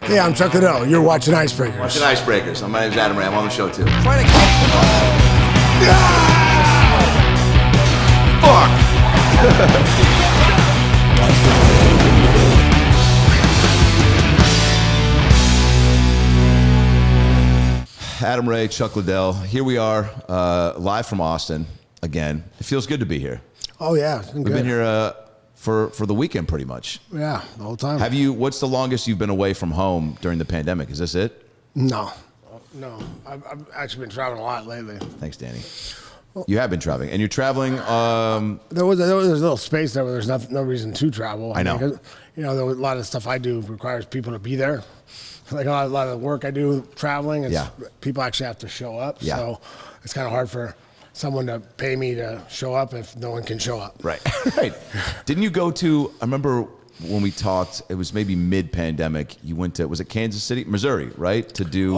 Hey, I'm Chuck Liddell. You're watching Icebreakers. Watching Icebreakers. My name's Adam Ray. I'm on the show, too. Trying to catch the ball. Fuck! Adam Ray, Chuck Liddell. Here we are, live from Austin again. It feels good to be here. Oh, yeah. We've been here for the weekend pretty much. Yeah, the whole time. What's the longest you've been away from home during the pandemic? Is this it? No. I've actually been traveling a lot lately. Thanks, Danny. You have been traveling, and you're traveling. There was a little space there where there's no reason to travel. I know. Because, a lot of stuff I do requires people to be there. Like a lot of the work I do traveling, people actually have to show up. Yeah. So it's kind of hard for someone to pay me to show up if no one can show up. Right. Right. Didn't you go to, I remember when we talked, it was maybe mid-pandemic, you went to, was it Kansas City? Missouri, right? To do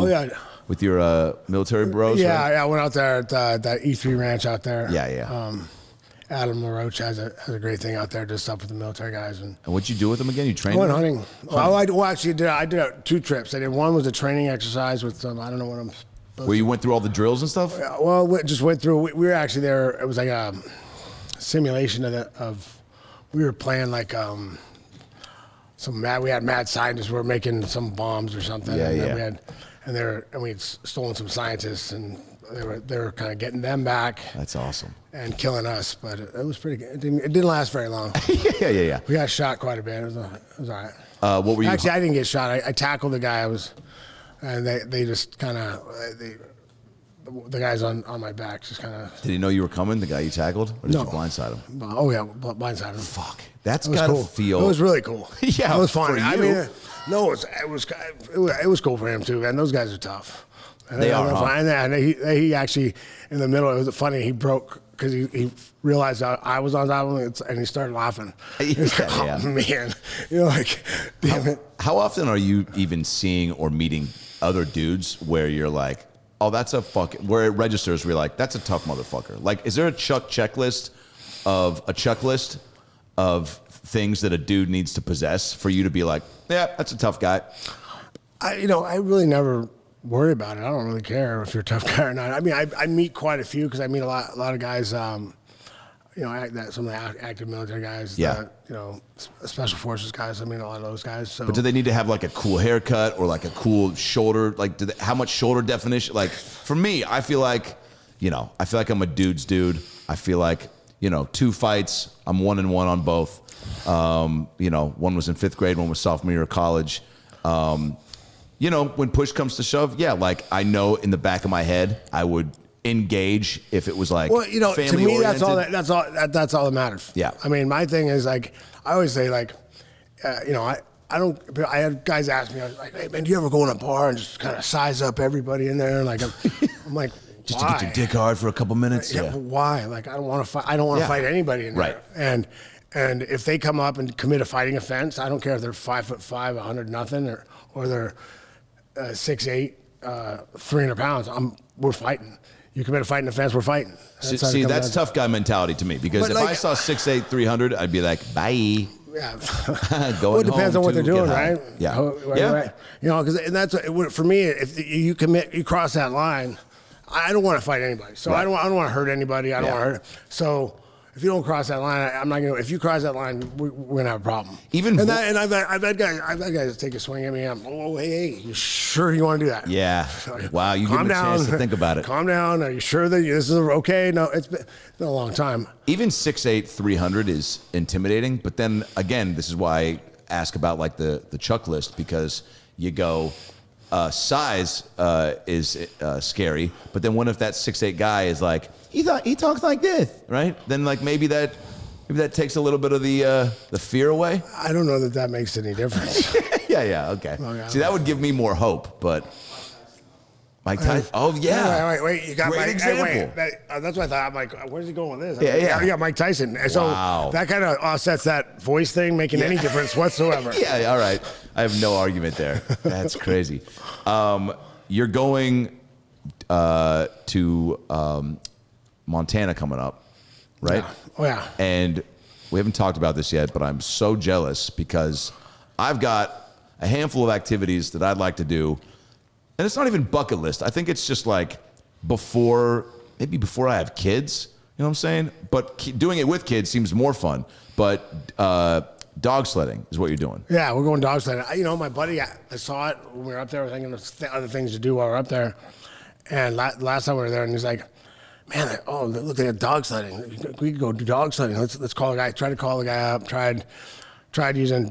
with your military bros? Yeah, right? yeah, I went out there at that E3 ranch out there. Yeah, yeah. Adam LaRoche has a great thing out there, just up with the military guys. And what'd you do with them again? You trained? I went hunting. I did 2 trips. I did one was a training exercise with some, I don't know what I'm Where you went through all the drills and stuff? Well, we just went through. We were actually there. It was like a simulation of we were playing like we had mad scientists. We were making some bombs or something. Yeah, and yeah. We had stolen some scientists, and they were kind of getting them back. That's awesome. And killing us, but it was pretty good. It didn't last very long. Yeah. We got shot quite a bit. It was all right. What were you? Actually, I didn't get shot. I tackled the guy. And they just kind of, the guys on my back just kind of. Did he know you were coming, the guy you tackled? Or did you blindside him? Oh, yeah, blindside him. Fuck. That's got to cool. feel. It was really cool. Yeah, it was fun. For you. I mean, no, it was cool for him, too, man. Those guys are tough. And they are, huh? And he actually, in the middle, it was funny, he broke, because he realized I was on top of him, and he started laughing. He's like, oh, man. You're like, damn it. How often are you even seeing or meeting other dudes where you're like, oh, that's a where it registers where you're like, that's a tough motherfucker? Like, is there a checklist of things that a dude needs to possess for you to be like, yeah, that's a tough guy? I really never worry about it. I don't really care if you're a tough guy or not. I mean, I meet quite a few because I meet a lot of guys, some of the active military guys, special forces guys. I mean, a lot of those guys. So. But do they need to have like a cool haircut or like a cool shoulder? Like, how much shoulder definition? Like, for me, I feel like I'm a dude's dude. I feel like, 2 fights, I'm 1-1 on both. One was in 5th grade, one was sophomore year of college. When push comes to shove, like I know in the back of my head, I would engage if it was like family to me, oriented. that's all that matters. Yeah. I mean, my thing is like, I always say like, I had guys ask me, I was like, hey man, do you ever go in a bar and just kind of size up everybody in there? Like, I'm like, just why? to get your dick hard for a couple minutes. Yeah. But why? Like, I don't want to fight. I don't want to fight anybody in there. Right. And if they come up and commit a fighting offense, I don't care if they're 5'5", 100 nothing, or they're 6'8", 300 pounds. We're fighting. You commit a fighting offense, we're fighting. That's tough guy mentality to me, because if I saw 6'8", 300, I'd be like, bye. Yeah. Well, it depends on what they're doing, right? Yeah. Right. Because that's for me. If you cross that line, I don't want to fight anybody. So I don't want to hurt anybody. I don't want to hurt. So if you don't cross that line, I'm not gonna. If you cross that line, we're gonna have a problem. I've had guys take a swing at me. Hey, you sure you want to do that? Yeah. Wow, you give them a chance to think about it. Calm down. Are you sure that this is okay? No, it's been a long time. Even 6'8", 300 is intimidating. But then again, this is why I ask about like the Chuck list, because you go. Size is scary, but then what if that 6'8" guy is like he talks like this, right? Then like maybe that takes a little bit of the fear away. I don't know that makes any difference. Yeah, okay. See, that would give me more hope, but Mike Tyson. Oh yeah. Wait. You got great example. That's what I thought. I'm like, where's he going with this? Yeah. Mike Tyson. And so that kind of offsets that voice thing making any difference whatsoever. Yeah. All right. I have no argument there. That's crazy. You're going to Montana coming up, right? Yeah. Oh yeah. And we haven't talked about this yet, but I'm so jealous because I've got a handful of activities that I'd like to do. And it's not even bucket list. I think it's just like maybe before I have kids, you know what I'm saying? But doing it with kids seems more fun. But dog sledding is what you're doing. Yeah, we're going dog sledding. You know, my buddy, I saw it when we were up there. We're thinking of other things to do while we're up there. And last time we were there, and he's like, man, look, they have dog sledding. We could go do dog sledding. Let's call a guy. Try to call the guy up. Tried name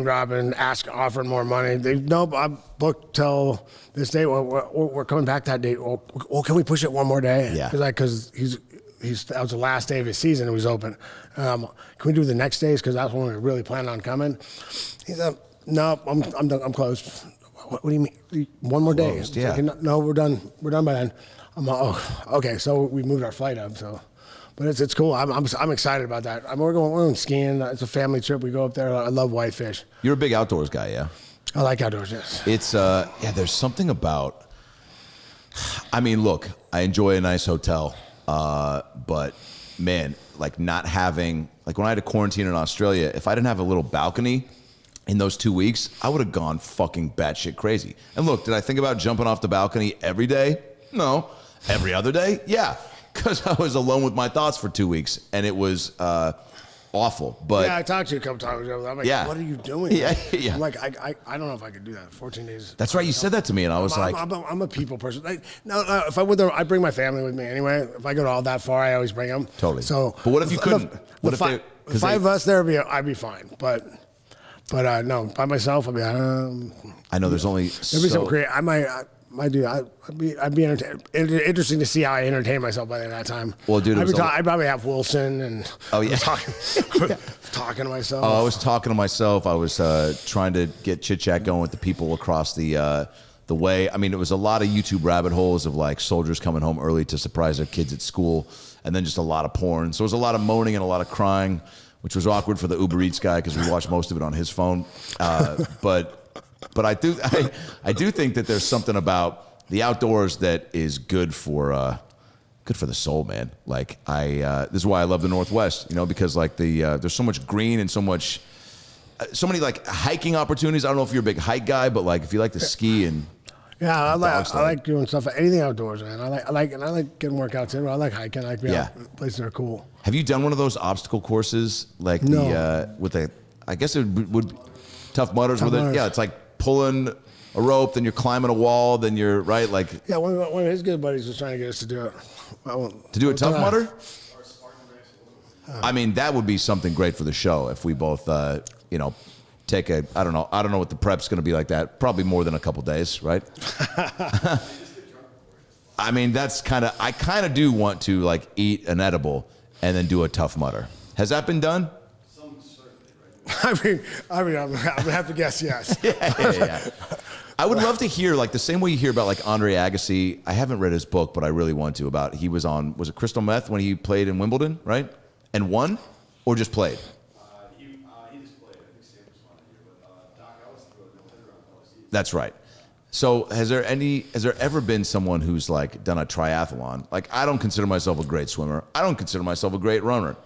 dropping, offering more money. Nope, I'm booked till this date. We're coming back that date. Well, can we push it one more day? Yeah. Because that was the last day of his season. It was open. Can we do the next days? Because that's when we were really planning on coming. He's like, nope, I'm done. I'm closed. What do you mean? One more day? Yeah. Like, no, we're done. We're done by then. I'm like, oh, okay. So we moved our flight up. So. But it's cool. I'm excited about that. We're going skiing. It's a family trip. We go up there. I love whitefish. You're a big outdoors guy, yeah? I like outdoors, yes. It's there's something about. I mean, look, I enjoy a nice hotel, but man, like not having when I had to quarantine in Australia, if I didn't have a little balcony in those 2 weeks, I would have gone fucking batshit crazy. And look, did I think about jumping off the balcony every day? No. Every other day? Yeah. Because I was alone with my thoughts for 2 weeks, and it was awful. But yeah, I talked to you a couple times. I'm like, what are you doing? Yeah. I'm like, I don't know if I could do that. 14 days. That's right. You said that to me, and I was I'm a people person. No, if I would, I bring my family with me anyway. If I go all that far, I always bring them. Totally. So, but what if you couldn't? What if the five of us there, I'd be fine. But no, by myself, I'd be. I know there's only. There'd be some creative. I'd be interesting to see how I entertain myself by that time. Well, dude, I'd probably have Wilson and talking to myself. Oh, I was talking to myself. I was trying to get chit chat going with the people across the way. I mean, it was a lot of YouTube rabbit holes of like soldiers coming home early to surprise their kids at school, and then just a lot of porn. So it was a lot of moaning and a lot of crying, which was awkward for the Uber Eats guy because we watched most of it on his phone. But I do think that there's something about the outdoors that is good for the soul, man. Like this is why I love the Northwest, because like there's so much green and so many like hiking opportunities. I don't know if you're a big hike guy, but like if you like to ski and I like doing stuff, anything outdoors, man. I like getting workouts in. I like hiking. I like being out places that are cool. Have you done one of those obstacle courses like I guess it would Tough Mudders with it? Yeah, it's like pulling a rope, then you're climbing a wall, then you're one of his good buddies was trying to get us to do it. To do a Tough Mudder? I mean, that would be something great for the show if we both, take I don't know what the prep's going to be like that. Probably more than a couple days, right? I mean, I kind of do want to like eat an edible and then do a Tough Mudder. Has that been done? I mean, I'm gonna have to guess yes. Yeah. I would love to hear like the same way you hear about like Andre Agassi. I haven't read his book, but I really want to. He was it crystal meth when he played in Wimbledon, right? And won, or just played? He just played. I think Sam was fine here, but Doc Ellis threw a no-hitter on LSU. That's right. So has there ever been someone who's like done a triathlon? Like I don't consider myself a great swimmer. I don't consider myself a great runner.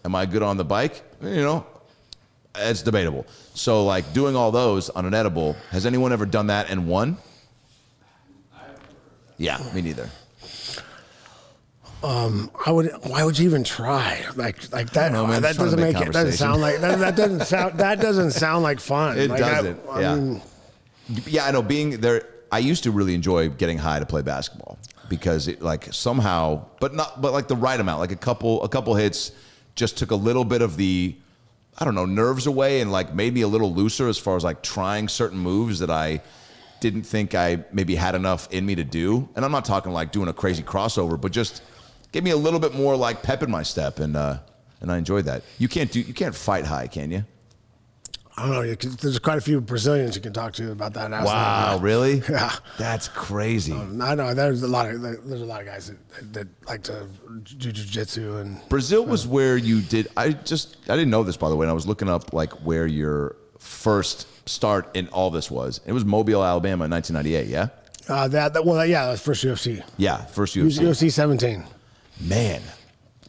Am I good on the bike? It's debatable. So, like, doing all those on an edible, has anyone ever done that and won? Yeah, me neither. Why would you even try? Like that? No, man, that doesn't make it. Doesn't sound like that doesn't sound like fun. It like doesn't. I know. Being there, I used to really enjoy getting high to play basketball because it like somehow, but like the right amount, like a couple hits, just took a little bit of the, I don't know, nerves away and like made me a little looser as far as like trying certain moves that I didn't think I maybe had enough in me to do. And I'm not talking like doing a crazy crossover, but just gave me a little bit more like pep in my step, and I enjoyed that. You can't fight high, can you? I don't know. There's quite a few Brazilians you can talk to about that. Wow, really? Yeah, that's crazy. I know. There's a lot of guys that like to do jiu-jitsu and Brazil was where you did. I didn't know this, by the way, and I was looking up like where your first start in all this was. It was Mobile, Alabama, in 1998. Yeah. That was first UFC. Yeah, first UFC. UFC 17. Man,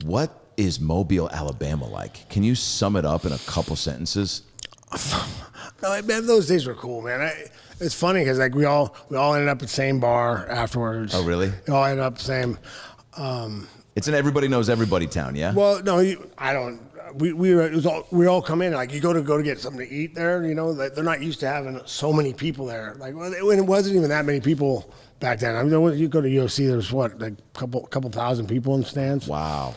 what is Mobile, Alabama like? Can you sum it up in a couple sentences? Man, those days were cool, man. It's funny because like we all ended up at the same bar afterwards. Oh, really? We all ended up the same. It's an everybody knows everybody town, yeah? Well, no, I don't. We all come in like you go to get something to eat there. You know, like, they're not used to having so many people there. Like when it wasn't even that many people back then. I mean, you go to UFC, there's what, like couple thousand people in the stands. Wow.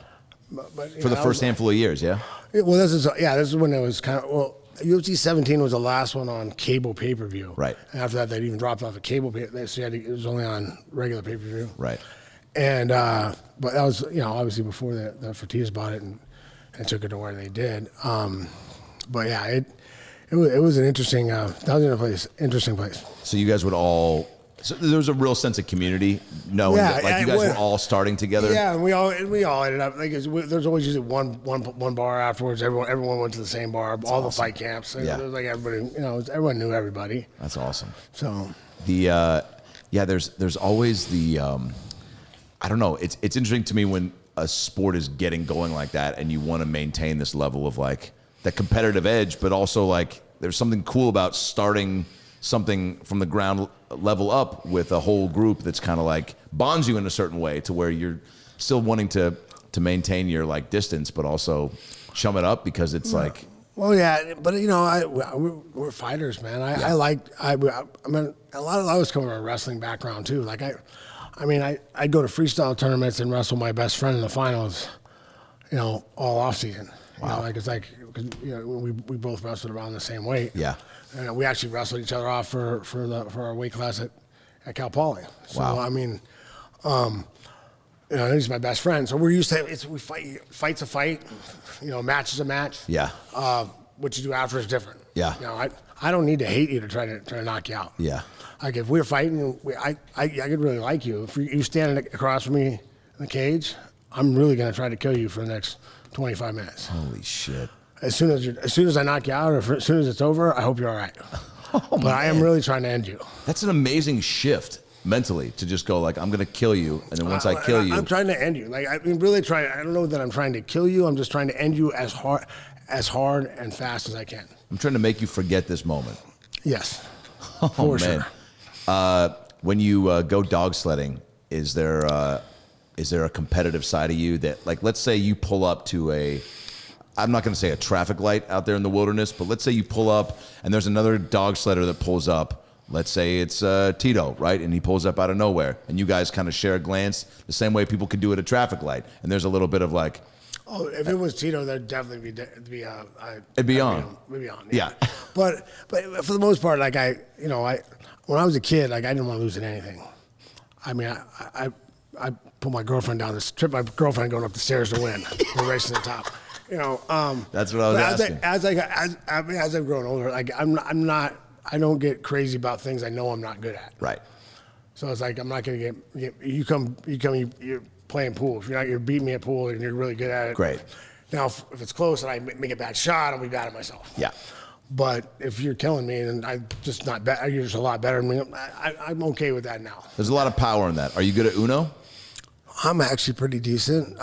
But, For the first handful of years, yeah? Well, this is when it was kind of UFC 17 was the last one on cable pay-per-view. Right. And after that, they even dropped off the cable. So it was only on regular pay-per-view. Right. And but that was obviously before the Fertitas bought it and took it to where they did. But yeah, it was an interesting. That was interesting place. So you guys would all. So there was a real sense of community, knowing that like you guys were all starting together. Yeah, and we all ended up like there's always usually one bar afterwards. Everyone went to the same bar. That's all awesome. The fight camps. Yeah. It was like everybody, everyone knew everybody. That's awesome. So there's always the I don't know. It's interesting to me when a sport is getting going like that, and you want to maintain this level of like that competitive edge, but also like there's something cool about starting something from the ground level up with a whole group that's kind of like bonds you in a certain way to where you're still wanting to maintain your like distance, but also chum it up because it's like. Well, yeah, but we're fighters, man. I mean, a lot of I was coming from a wrestling background too. Like I go to freestyle tournaments and wrestle my best friend in the finals, all off season. Wow. It's like cause, we both wrestled around the same weight. Yeah. And we actually wrestled each other off for our weight class at Cal Poly. So wow. I mean, he's my best friend. So we're used to we fight's a fight, match is a match. Yeah. What you do after is different. Yeah. I don't need to hate you to try to knock you out. Yeah. Like if we're fighting, I could really like you. If you standing across from me in the cage, I'm really gonna try to kill you for the next 25 minutes. Holy shit. As soon as I knock you out, or as soon as it's over, I hope you're all right. But I am really trying to end you. That's an amazing shift mentally to just go like, I'm gonna kill you, and then once I kill you, I'm trying to end you. Like I mean, really trying. I don't know that I'm trying to kill you. I'm just trying to end you as hard and fast as I can. I'm trying to make you forget this moment. Yes. Oh man. Sure. When you go dog sledding, is there a competitive side of you that, like, let's say you pull up to I'm not going to say a traffic light out there in the wilderness, but let's say you pull up and there's another dog sledder that pulls up. Let's say it's Tito, right? And he pulls up out of nowhere, and you guys kind of share a glance the same way people could do at a traffic light. And there's a little bit of like, oh, if it was Tito, there'd definitely be it'd be on. It'd be on. Yeah. But for the most part, like when I was a kid, like I didn't want to lose at anything. I mean, I put my girlfriend down this trip. My girlfriend going up the stairs to win. We're racing to the top. That's what I was asking. As I've grown older, like I don't get crazy about things I know I'm not good at. Right. So it's like I'm not gonna get you're playing pool. If you're beating me at pool and you're really good at it. Great. Now if it's close and I make a bad shot, I'll be bad at myself. Yeah. But if you're killing me and I'm just not bad, you're just a lot better than me. I'm okay with that now. There's a lot of power in that. Are you good at Uno? I'm actually pretty decent.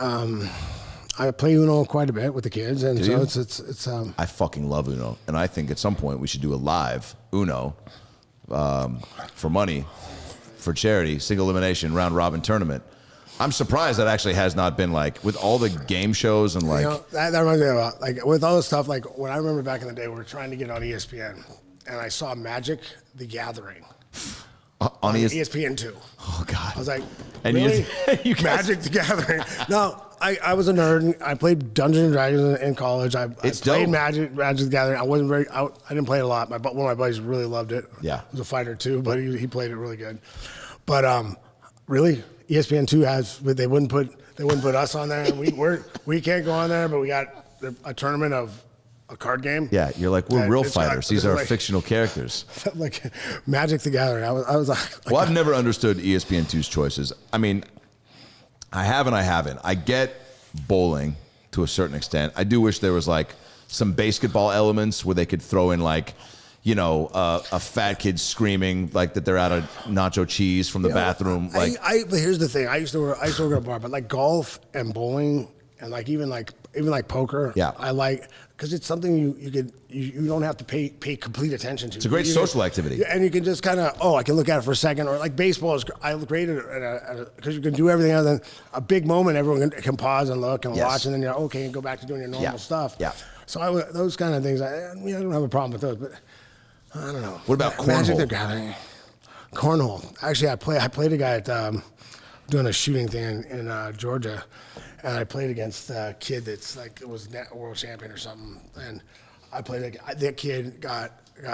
I play Uno quite a bit with the kids, and so it's. I fucking love Uno, and I think at some point we should do a live Uno for money, for charity, single elimination round robin tournament. I'm surprised that actually has not been like with all the game shows and like. That reminds me about like with all the stuff like when I remember back in the day we were trying to get on ESPN, and I saw Magic: The Gathering. On ESPN 2. Oh God! I was like, and really? you guys... Magic: The Gathering? No, I was a nerd. I played Dungeons and Dragons in college. I played dope. Magic: The Gathering. I didn't play it a lot. One of my buddies really loved it. Yeah, he was a fighter too, but he played it really good. But really, ESPN 2 they wouldn't put us on there. We can't go on there, but we got a tournament of a card game. Yeah, you're like, we're real fighters. These are like, fictional characters. Like Magic: The Gathering. I was like, well, I've never understood ESPN2's choices. I mean, I have and I haven't. I get bowling to a certain extent. I do wish there was like some basketball elements where they could throw in like, a fat kid screaming like that they're out of nacho cheese from the bathroom. But here's the thing. I used to work at a bar, but like golf and bowling and like even like even like poker. Yeah. I like, because it's something you don't have to pay complete attention to. It's a great social activity. And you can just kind of, I can look at it for a second. Or like baseball is, I look great at because you can do everything other than a big moment. Everyone can pause and look and watch, and then you're okay and go back to doing your normal stuff. Yeah. So those kind of things, I don't have a problem with those, but I don't know. What about Magic cornhole? the Gathering. Cornhole. Actually, I played a guy at doing a shooting thing in Georgia, and I played against a kid that's like it was world champion or something, and I played that kid got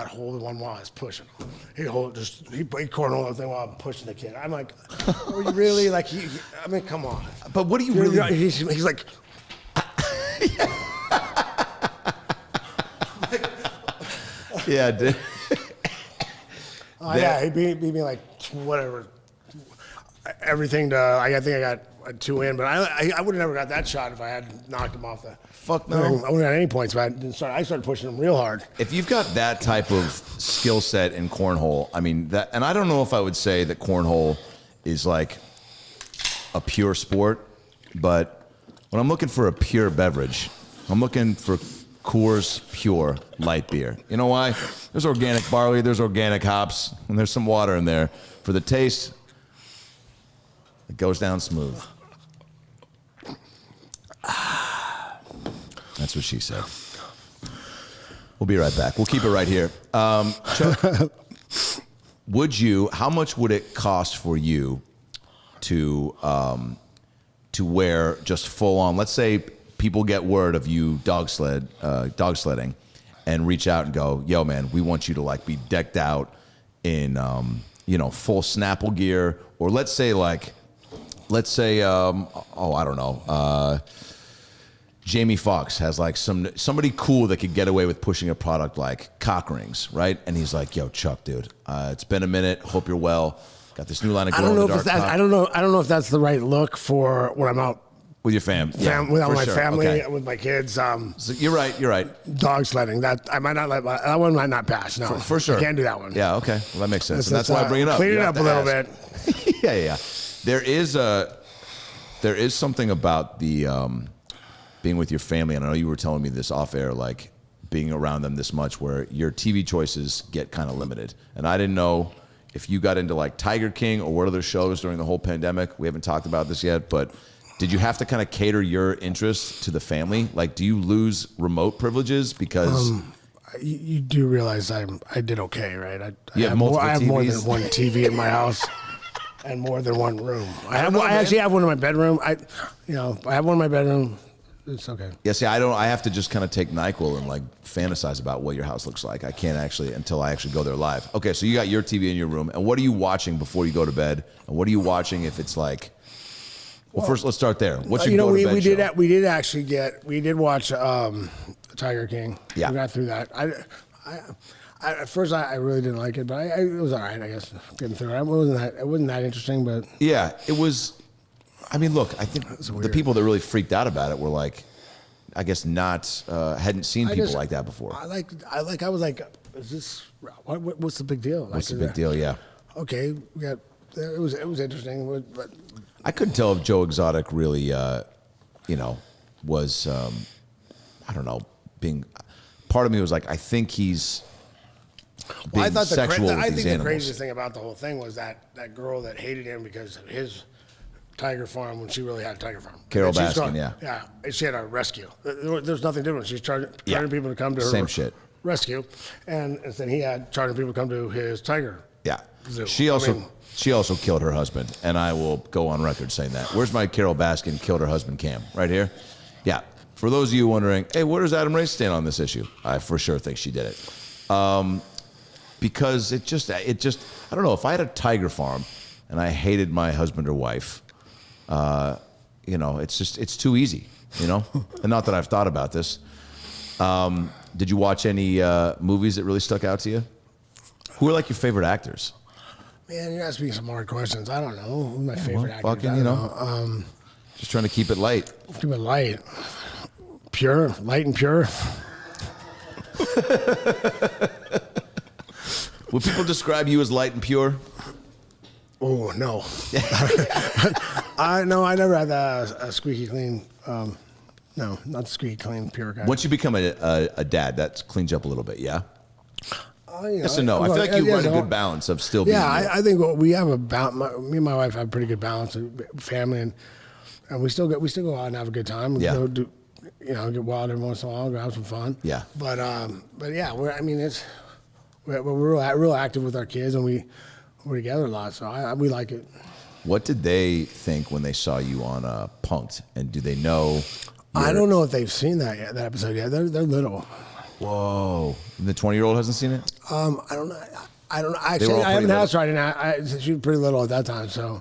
hold of one while I was pushing him. He played cornhole the thing while I'm pushing the kid. I'm like, are you really like? I mean, come on. But what do you really? He's like. Yeah, dude. Yeah, he beat me like whatever. Everything to I think I got a 2 in, but I would have never got that shot if I had knocked him off the. Fuck no. I wouldn't have got any points, but I started pushing him real hard. If you've got that type of skill set in cornhole, I mean that, and I don't know if I would say that cornhole is like a pure sport, but when I'm looking for a pure beverage, I'm looking for Coors Pure light beer. You know why? There's organic barley, there's organic hops, and there's some water in there. For the taste, it goes down smooth. That's what she said. We'll be right back. We'll keep it right here. Chuck, how much would it cost for you to wear just full on, let's say people get word of you dog sledding and reach out and go, yo man, we want you to like be decked out in, full Snapple gear, or let's say, I don't know, Jamie Foxx has like somebody cool that could get away with pushing a product like cock rings, right? And he's like, yo, Chuck, dude, it's been a minute. Hope you're well. Got this new line of glow in the dark. I don't know if that's the right look for when I'm out with your without my family, okay. with my kids. So you're right. Dog sledding. That I might not let that one might not pass. No, for sure. I can't do that one. Yeah, okay. Well, that makes sense. And that's why I bring it up. Clean it up a little bit. Yeah. There is something about the being with your family, and I know you were telling me this off air, like being around them this much, where your TV choices get kind of limited. And I didn't know if you got into like Tiger King or what other shows during the whole pandemic. We haven't talked about this yet, but did you have to kind of cater your interests to the family? Like, do you lose remote privileges because you do realize I did okay, right? I have multiple I have TVs? more than one TV in my house and more than one room. I actually have one in my bedroom. I have one in my bedroom. It's okay. Yeah, see, I have to just kind of take NyQuil and like fantasize about what your house looks like. I can't actually until I actually go there live. Okay, so you got your TV in your room, and what are you watching before you go to bed? And what are you watching if it's like? Well, first let's start there. What's your go to bed show? We did watch Tiger King. Yeah, we got through that. At first I really didn't like it, but it was all right. I guess getting through it. It wasn't that interesting, but yeah, it was. I mean, look, I think the people that really freaked out about it were like, I guess hadn't seen people like that before. I was like, is this what's the big deal? What's the big deal? Yeah. Okay, it was interesting, but I couldn't tell if Joe Exotic really, was, I don't know, being. Part of me was like, I think he's being sexual with these animals. I think the craziest thing about the whole thing was that girl that hated him because of his tiger farm when she really had a tiger farm. Carol Baskin, yeah. Yeah, and she had a rescue. There's nothing different. She's charging people to come to her same shit rescue, and then he had charging people to come to his tiger. Yeah. Zoo. She also killed her husband, and I will go on record saying that. Where's my Carol Baskin killed her husband cam? Right here? Yeah. For those of you wondering, hey, where does Adam Ray stand on this issue? I for sure think she did it. Because it just, I don't know, if I had a tiger farm and I hated my husband or wife, it's too easy, and not that I've thought about this. Did you watch any movies that really stuck out to you? Who are like your favorite actors? Man, you're asking me some hard questions. I don't know. Who's my favorite actor? Fucking, just trying to keep it light. Keep it light. Pure. Light and pure. Would people describe you as light and pure? Oh, no. I never had a squeaky clean No, not squeaky clean, pure guy. Once you become a dad, that cleans you up a little bit, yeah? Yes and no. I feel like you run a good balance of still being. Yeah, I think we have a balance. Me and my wife have a pretty good balance of family, and we still go out and have a good time. Yeah. Go do, get wild every once in a while, go have some fun. Yeah. But yeah, we're real active with our kids, and we're together a lot, so we like it. What did they think when they saw you on Punk'd, and do they know? I don't know if they've seen that yet. That episode yet. They're little. Whoa! And the 20-year-old hasn't seen it. I don't know. Actually, I haven't asked her. I didn't. She was pretty little at that time, so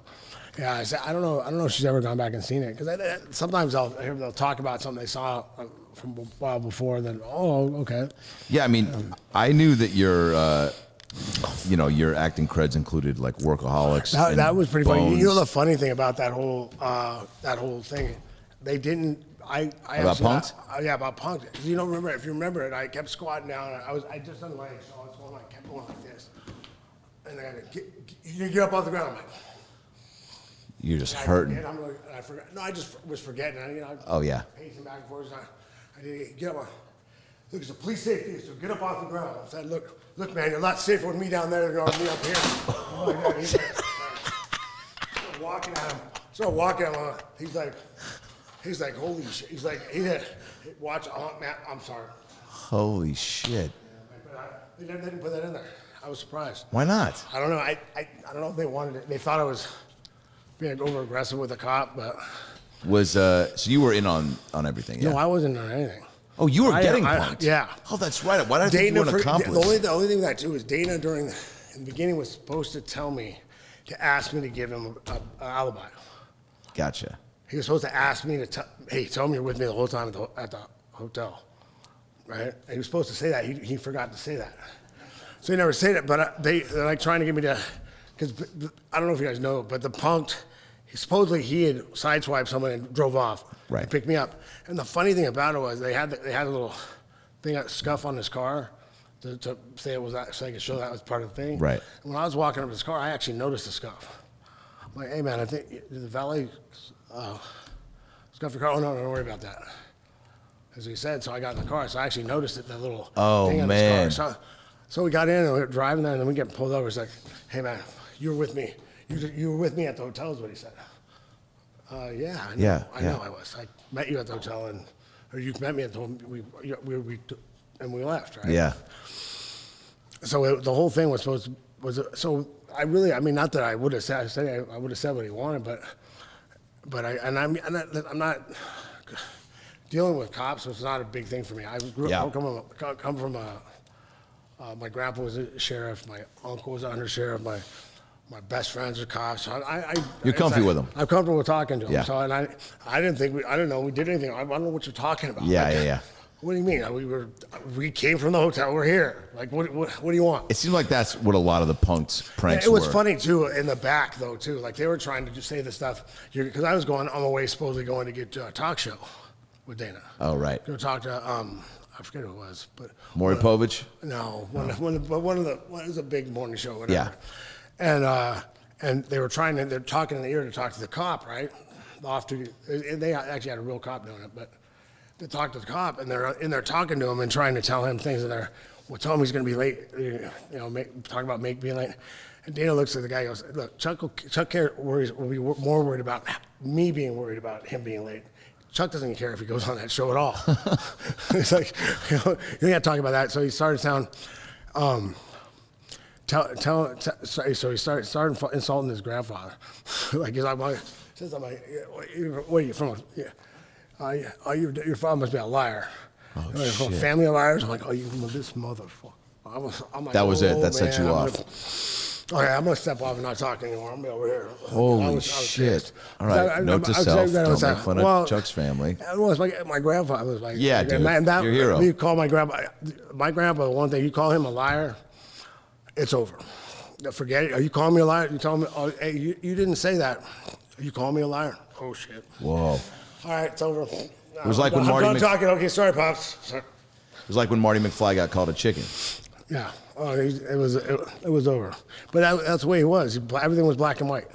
yeah. I said I don't know. I don't know if she's ever gone back and seen it because sometimes they'll talk about something they saw from a while before. Then okay. Yeah, I mean, I knew that your acting creds included like Workaholics. That was pretty funny. Bones. The funny thing about that whole thing, they didn't. I about Punk'd? Yeah, about Punk'd. If you remember it, I kept squatting down. I just done legs, so I kept going like this. And then you get up off the ground. I'm like, You're just hurting. I forgot. No, I just was forgetting. Oh yeah. Pacing back and forth. I did get up. Look, it's a police safety, so get up off the ground. I said, look, man, you're a lot safer with me down there than me up here. He's like, walking at him. So walking at him. He's like, holy shit. He's like, watch, man, I'm sorry. Holy shit. They didn't put that in there. I was surprised. Why not? I don't know. I don't know if they wanted it. They thought I was being over aggressive with a cop, but. So you were in on everything, yeah? No, I wasn't on anything. Oh, you were getting punked? Yeah. Oh, that's right. Why did I think you were an accomplice? The only thing that too is Dana in the beginning was supposed to tell me to ask me to give him an alibi. Gotcha. He was supposed to ask me to tell me you're with me the whole time at the hotel, right? And he was supposed to say that. He forgot to say that. So he never said it, but they're like trying to get me to, because I don't know if you guys know, but the Punk'd, supposedly he had sideswiped someone and drove off. Right. To pick me up. And the funny thing about it was they had a little thing, a scuff on his car to say it was that, so they could show that was part of the thing. Right. And when I was walking up to his car, I actually noticed the scuff. I'm like, hey man, I think the valet scuff your car. Oh no, don't worry about that. As he said, so I got in the car, so I actually noticed it, that little thing on his car. So we got in and we were driving there, and then we get pulled over. It's like, hey man, you were with me. You were with me at the hotel, is what he said. Yeah, I know. I know I was. I met you at the hotel, or you met me at the and we left, right? Yeah. So the whole thing was so I mean, not that I would have said I would have said what he wanted, but I'm not dealing with cops. So it's not a big thing for me. I come from my grandpa was a sheriff, my uncle was under sheriff, my best friends are cops. You're comfy with them. I'm comfortable with talking to them. Yeah. So, and I didn't know we did anything. I don't know what you're talking about. Yeah. What do you mean? We came from the hotel. We're here. Like, what do you want? It seemed like that's what a lot of the Punk'd pranks It was were. funny too in the back though too. Like they were trying to just say the stuff because I was on my way supposedly going to get a talk show with Dana. Oh right. Go talk to I forget who it was, but Maury Povich? No, one of the it was a big morning show, whatever. Yeah. And they're talking in the ear to talk to the cop, right? The off-duty. They actually had a real cop doing it, but they talked to the cop, and they're in there talking to him and trying to tell him things, and they're tell him he's going to be late. Talking about being late. And Dana looks at the guy and goes, "Look, Chuck will be more worried about me being worried about him being late. Chuck doesn't care if he goes on that show at all." It's like, you can't talk about that. So he started saying, so he started insulting his grandfather. Like, he's like, where are you from? Yeah. Your father must be a liar. Oh, You're from a shit. family of liars? I'm like, this motherfucker. I'm like, That was it. That man, set you off. Okay, I'm going to step off and not talk anymore. I'm going to be over here. Holy shit. Pissed. All right, note to self, don't make fun of Chuck's family. Well, it's like my grandfather was like, Yeah, dude, and your hero. You call my grandpa, the one thing, you call him a liar, it's over. Forget it. Are you calling me a liar? You tell me, oh, hey, you didn't say that. You call me a liar? Oh, shit. Whoa. All right, it's over. It was like when I'm Marty done talking. Okay, sorry, Pops. Sorry. It was like when Marty McFly got called a chicken. Yeah. Oh, it was over. But that's the way he was. Everything was black and white.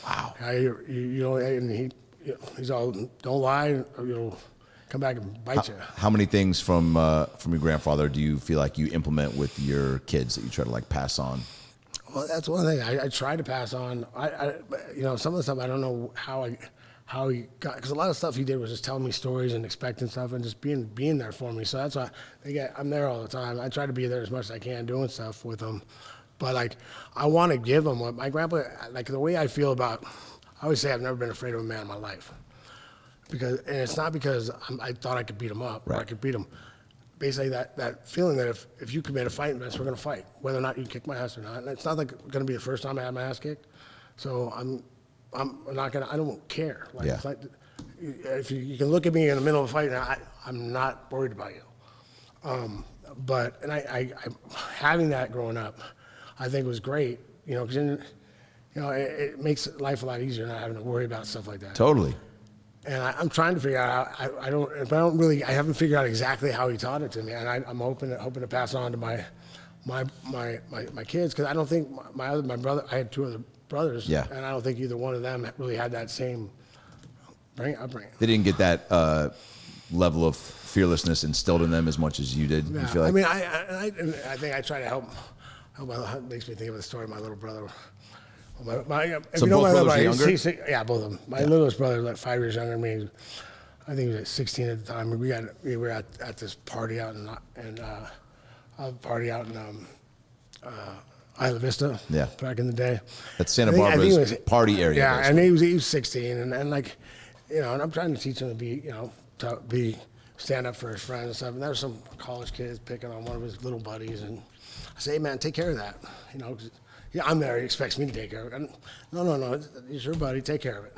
Wow. And he's all, don't lie. come back and bite you. How many things from your grandfather do you feel like you implement with your kids that you try to like pass on? Well, that's one thing I try to pass on. Some of the stuff I don't know how he got, because a lot of stuff he did was just telling me stories and expecting stuff and just being there for me. So that's why I'm there all the time. I try to be there as much as I can, doing stuff with him. But like, I want to give him what my grandpa, like the way I feel about. I always say I've never been afraid of a man in my life, and it's not because I thought I could beat him up or I could beat him. Basically, that feeling that if you commit a fighting match, we're going to fight, whether or not you kick my ass or not. And it's not like going to be the first time I had my ass kicked. So I'm not going to, I don't care. Like, it's like, if you can look at me in the middle of a fight, I'm not worried about you. But I having that growing up, I think was great, because it makes life a lot easier not having to worry about stuff like that. Totally. And I'm trying to figure out how, I haven't figured out exactly how he taught it to me, and I'm hoping to pass it on to my kids, because I don't think my brother, I had two other brothers, and I don't think either one of them really had that same upbringing. They didn't get that level of fearlessness instilled in them as much as you did. Yeah. You feel like? I mean, I think I try to help. It makes me think of the story of my little brother. So both brothers are younger? Yeah, both of them. My littlest brother was like 5 years younger than me. I think he was like 16 at the time. We were at this party out in Isla Vista. Yeah. Back in the day. That's Santa Barbara's party area. Yeah, basically. and he was 16, and like, and I'm trying to teach him to stand up for his friends and stuff. And there were some college kids picking on one of his little buddies, and I say, hey man, take care of that, 'cause, I'm there. He expects me to take care of it. And, no, it's your buddy. Take care of it.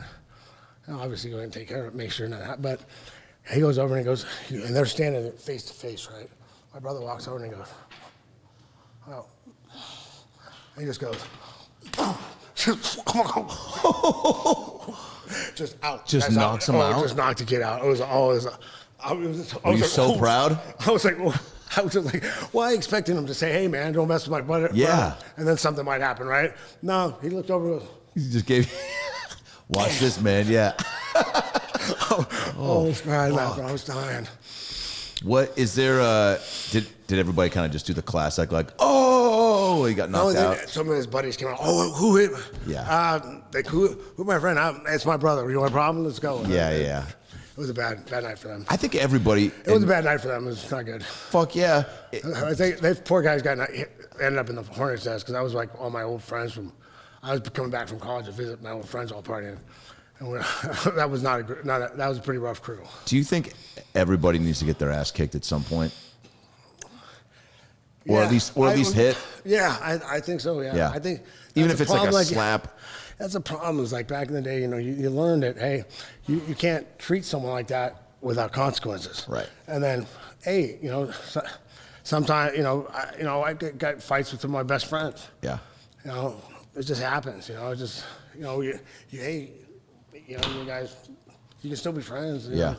Obviously, go ahead and take care of it. Make sure not. But he goes over and he goes, and they're standing face to face, right? My brother walks over and he goes, oh. And he just goes, just out. Just knocks him out? Just knocked the kid out. Were you so proud? I was like, well, I was just like, why expecting him to say, hey, man, don't mess with my brother? Yeah. And then something might happen, right? No, he looked over and goes, He just gave watch this, man. Yeah. I was crying laughing. I was dying. What is there? Did everybody kind of just do the classic, like, oh, he got knocked out? Some of his buddies came out, oh, who hit? Yeah. Who my friend? It's my brother. You want a problem? Let's go. Yeah. It was a bad night for them. I think everybody. It was a bad night for them. It was not good. Fuck yeah. I think they poor guys ended up in the Hornets' nest, because I was like all my old friends I was coming back from college to visit my old friends all partying, and that was that was a pretty rough crew. Do you think everybody needs to get their ass kicked at some point, or at least hit? Yeah, I think so. Yeah. I think even if it's like a slap. That's the problem. Is like back in the day, you learned that, hey, you can't treat someone like that without consequences. Right. And then, hey, sometimes, I got fights with some of my best friends. Yeah. It just happens. You guys, you can still be friends. Yeah.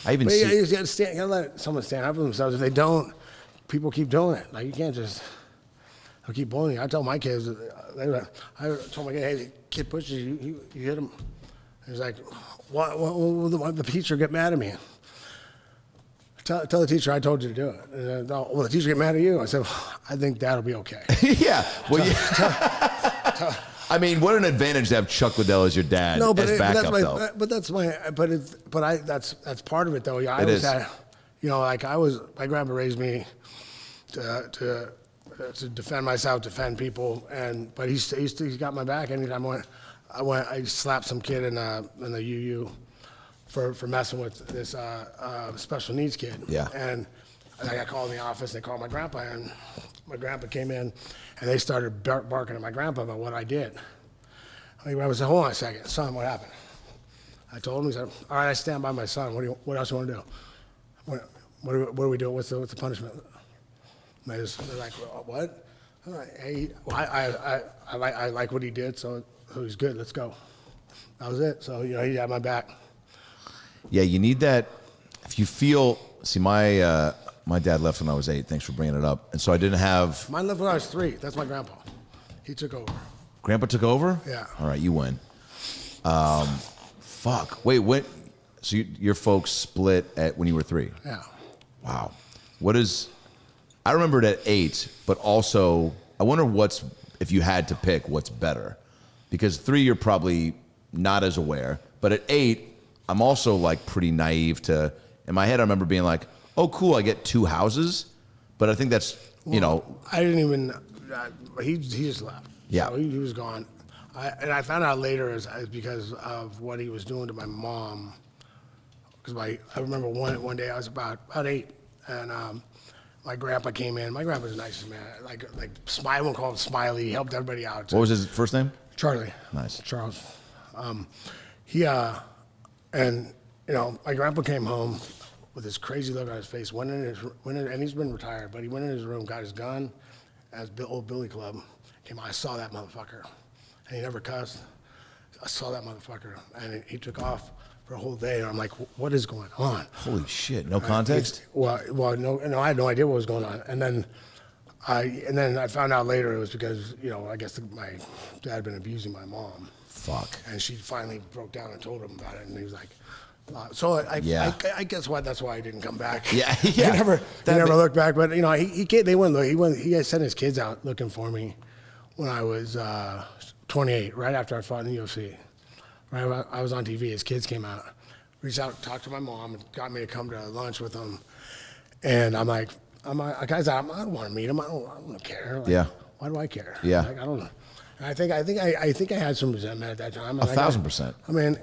I even but see. You got to let someone stand up for themselves. If they don't, people keep doing it. Like, you can't just. I'll keep bullying you. I tell my kids, I told my kid, hey, the kid pushes you, you hit him. He's like, why will the teacher get mad at me? Tell the teacher I told you to do it. And well, the teacher get mad at you? I said, well, I think that'll be okay. Yeah. Well, I mean, what an advantage to have Chuck Liddell as your dad as backup, though. That's part of it, though. Yeah, it is. My grandpa raised me to defend myself, defend people, but he's got my back. Anytime I slapped some kid in the UU for messing with this special needs kid. Yeah. And I got called in the office. They called my grandpa, and my grandpa came in, and they started barking at my grandpa about what I did. My grandpa said, hold on a second, son, what happened? I told him. He said, all right, I stand by my son. What else you want to do? What do we do? What's the punishment? They're like, what? Hey, I like what he did, so he's good. Let's go. That was it. So he had my back. Yeah, you need that. If you feel, my dad left when I was 8. Thanks for bringing it up. And so I didn't have. Mine left when I was 3. That's my grandpa. He took over. Grandpa took over? Yeah. All right, you win. Fuck. Wait, what? So your folks split when you were 3. Yeah. Wow. I remembered at 8, but also I wonder if you had to pick what's better, because 3 you're probably not as aware, but at 8 I'm also like pretty naive in my head I remember being like, oh cool, I get 2 houses, but I think that's I didn't even. He just left. Yeah. So he was gone. And I found out later is because of what he was doing to my mom. Because I remember one day I was about 8, and my grandpa came in. My grandpa was the nicest man. Like I won't call him Smiley. He helped everybody out. What was his first name? Charlie. Nice. Charles. And my grandpa came home with this crazy look on his face. And he's been retired, but he went in his room, got his gun, as old Billy Club. Came out, I saw that motherfucker, and he never cussed. I saw that motherfucker, and he took off for a whole day. And I'm like, what is going on? Holy shit! No context. No, I had no idea what was going on. And then I found out later it was because I guess my dad had been abusing my mom. Fuck. And she finally broke down and told him about it, and he was like, I guess that's why I didn't come back. Yeah. He never looked back. But they went. He sent his kids out looking for me when I was 28, right after I fought in the UFC. Right, I was on TV. His kids came out, reached out, talked to my mom, and got me to come to lunch with them. And I'm like, guys, I don't want to meet him. I don't care. Like, yeah. Why do I care? Yeah. Like, I don't know. And I think I had some resentment at that time. 1,000%. I mean,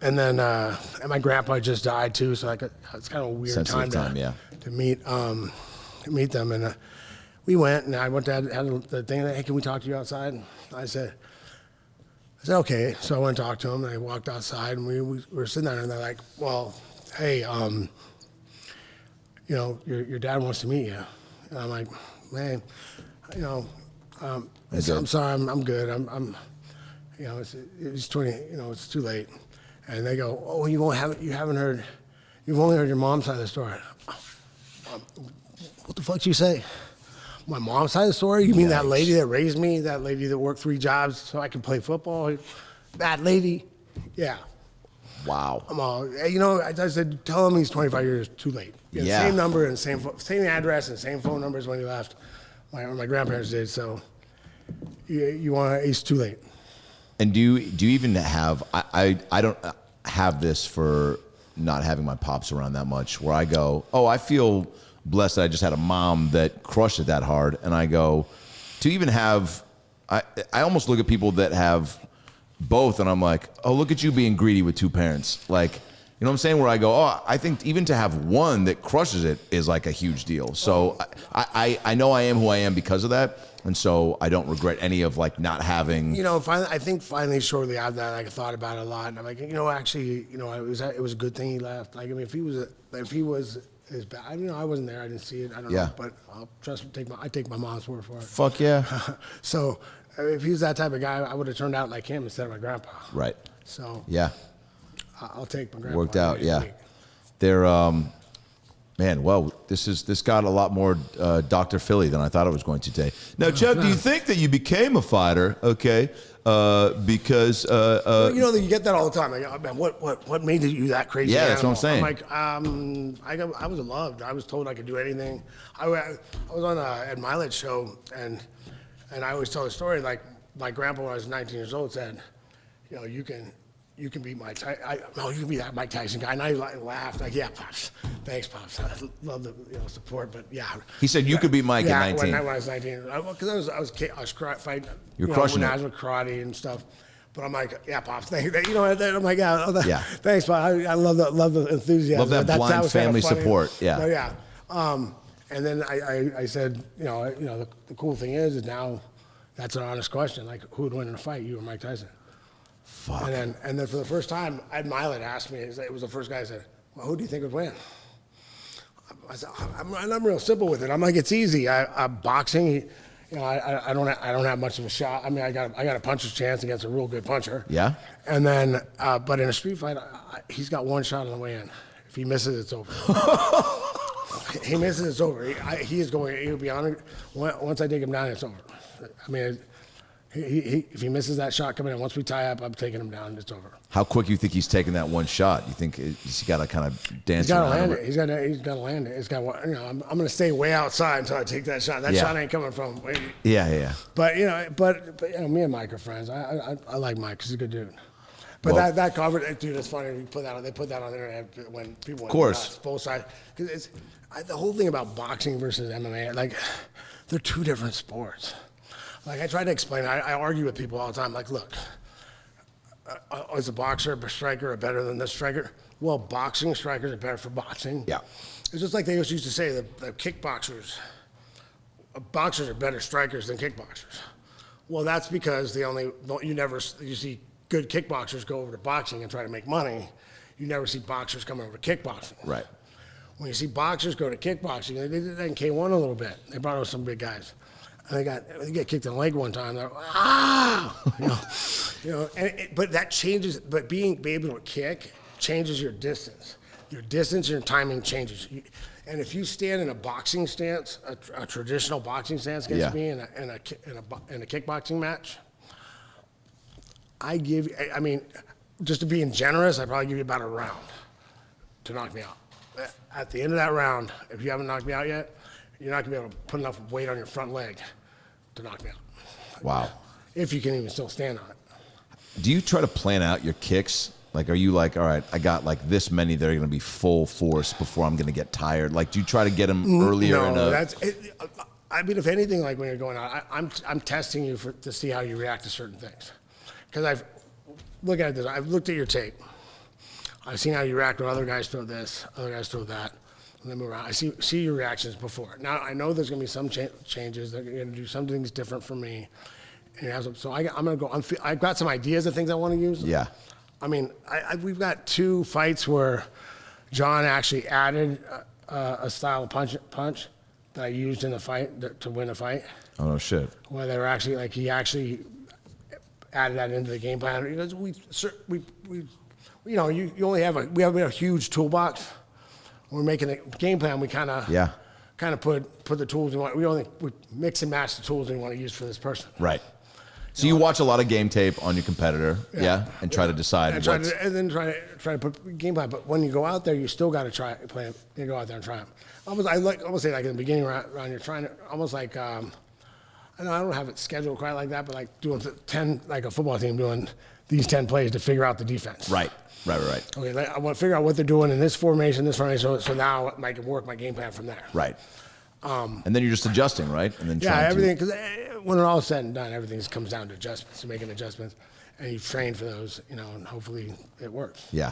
and then and my grandpa just died too, so it's kind of a weird Sensitive time to meet them. And we went, and I went to had the thing. Hey, can we talk to you outside? And I said, okay. So I went and talked to him, and I walked outside, and we were sitting there, and they're like, well, hey, your dad wants to meet you. And I'm like, man, I'm sorry, I'm good. It's 20, it's too late. And they go, oh, you've only heard your mom's side of the story. What the fuck did you say? My mom's side of the story? You mean that lady that raised me, that lady that worked 3 jobs so I could play football? That lady? Yeah. Wow. I'm all, I said, tell him he's 25 years too late. Yeah. Same number and same address and same phone numbers when he left. My grandparents did, so it's too late. And do you even have, I don't have this for not having my pops around that much, where I go, oh, I feel blessed that I just had a mom that crushed it that hard. And I go, to even have, I almost look at people that have both, and I'm like, oh, look at you being greedy with 2 parents. Like, you know what I'm saying? Where I go, oh, I think even to have one that crushes it is like a huge deal. So I know I am who I am because of that. And so I don't regret any of like not having. Finally, shortly after that, I thought about it a lot, and I'm like, actually, it was a good thing he left. Like, I mean, if he was as bad, I wasn't there, I didn't see it, I don't know, but I'll I take my mom's word for it. Fuck yeah. So if he was that type of guy, I would have turned out like him instead of my grandpa. Right. So yeah, I'll take my grandpa. Worked out, yeah. They're man, well, this got a lot more Dr. Philly than I thought it was going to today. Now, Chuck, do you think that you became a fighter? Okay, because you get that all the time. Like, oh, man, what made you that crazy? Yeah, that's what I'm saying. I'm like, I was loved. I was told I could do anything. I was on a Ed Milet show, and I always tell the story. Like, my grandpa, when I was 19 years old, said, you can be Mike Tyson. You can be that Mike Tyson guy. And I laughed, like, yeah, Pops. Thanks, Pops. I love the support, but yeah. He said you could be Mike at 19. When I was 19. Because I was fighting. You're crushing it. When I was with karate and stuff. But I'm like, yeah, Pops. Thank you. I'm like, yeah. Thanks, Pops. I love the enthusiasm. Love that blind family support. Yeah. But yeah. And then I said, the cool thing is now that's an honest question. Like, who would win in a fight, you or Mike Tyson? Fuck. And then for the first time, Ed Milet asked me. It was the first guy I said, well, who do you think would win? I said, I'm real simple with it. I'm like, it's easy. I'm boxing. I don't have much of a shot. I mean, I got a puncher's chance against a real good puncher. Yeah. And then, but in a street fight, he's got one shot on the way in. If he misses, it's over. He misses, it's over. He'll be on it. Once I take him down, it's over. I mean, If he misses that shot coming in, once we tie up, I'm taking him down. It's over. How quick you think he's taking that one shot? You think he's got to kind of dance He's got to around land over it. He's got to land it. It's got, I'm going to stay way outside until I take that shot. That shot ain't coming from. Yeah. But me and Mike are friends. I like Mike because he's a good dude. But Well, that cover, dude, it's funny. They put that on the internet when people. Of course. Both sides. Because the whole thing about boxing versus MMA, like, they're two different sports. Like, I try to explain. I argue with people all the time. Like, look, is a boxer, a striker, better than this striker? Well, boxing strikers are better for boxing. Yeah. It's just like they used to say, the kickboxers, boxers are better strikers than kickboxers. Well, that's because you see good kickboxers go over to boxing and try to make money. You never see boxers come over to kickboxing. Right. When you see boxers go to kickboxing, they did that in K1 a little bit. They brought over some big guys. And they get kicked in the leg one time. They're but that changes. But being able to kick changes your distance. Your distance, your timing changes. And if you stand in a boxing stance, a traditional boxing stance against me in a kickboxing match, just to being generous, I probably give you about a round to knock me out. At the end of that round, if you haven't knocked me out yet, you're not going to be able to put enough weight on your front leg to knock me out. Wow. If you can even still stand on it. Do you try to plan out your kicks? Like, are you like, all right, I got like this many that are going to be full force before I'm going to get tired? Like, do you try to get them earlier? If anything, like when you're going out, I'm testing you to see how you react to certain things. Because I've looked at your tape. I've seen how you react when other guys throw this, other guys throw that. And then move around. I see your reactions before. Now I know there's going to be some changes. They're going to do some things different for me. And so I'm going to go. I've got some ideas of things I want to use. Yeah. I mean, we've got 2 fights where John actually added a style of punch that I used in the fight to win a fight. Oh no shit. Where they were actually he actually added that into the game plan. Because you only have we have a huge toolbox. When we're making a game plan, we kind of put the tools we mix and match the tools we want to use for this person. Right. So you watch a lot of game tape on your competitor, and try to decide. And then try to put game plan. But when you go out there, you still got to try play. You go out there and try them. Almost say like in the beginning round, you're trying to almost like I don't have it scheduled quite like that, but like doing 10 like a football team doing these 10 plays to figure out the defense. Right. Okay, I want to figure out what they're doing in this formation, so now I can work my game plan from there. Right. And then you're just adjusting, right? And then everything, because when it's all said and done, everything comes down to adjustments, to making adjustments, and you've trained for those, and hopefully it works. Yeah.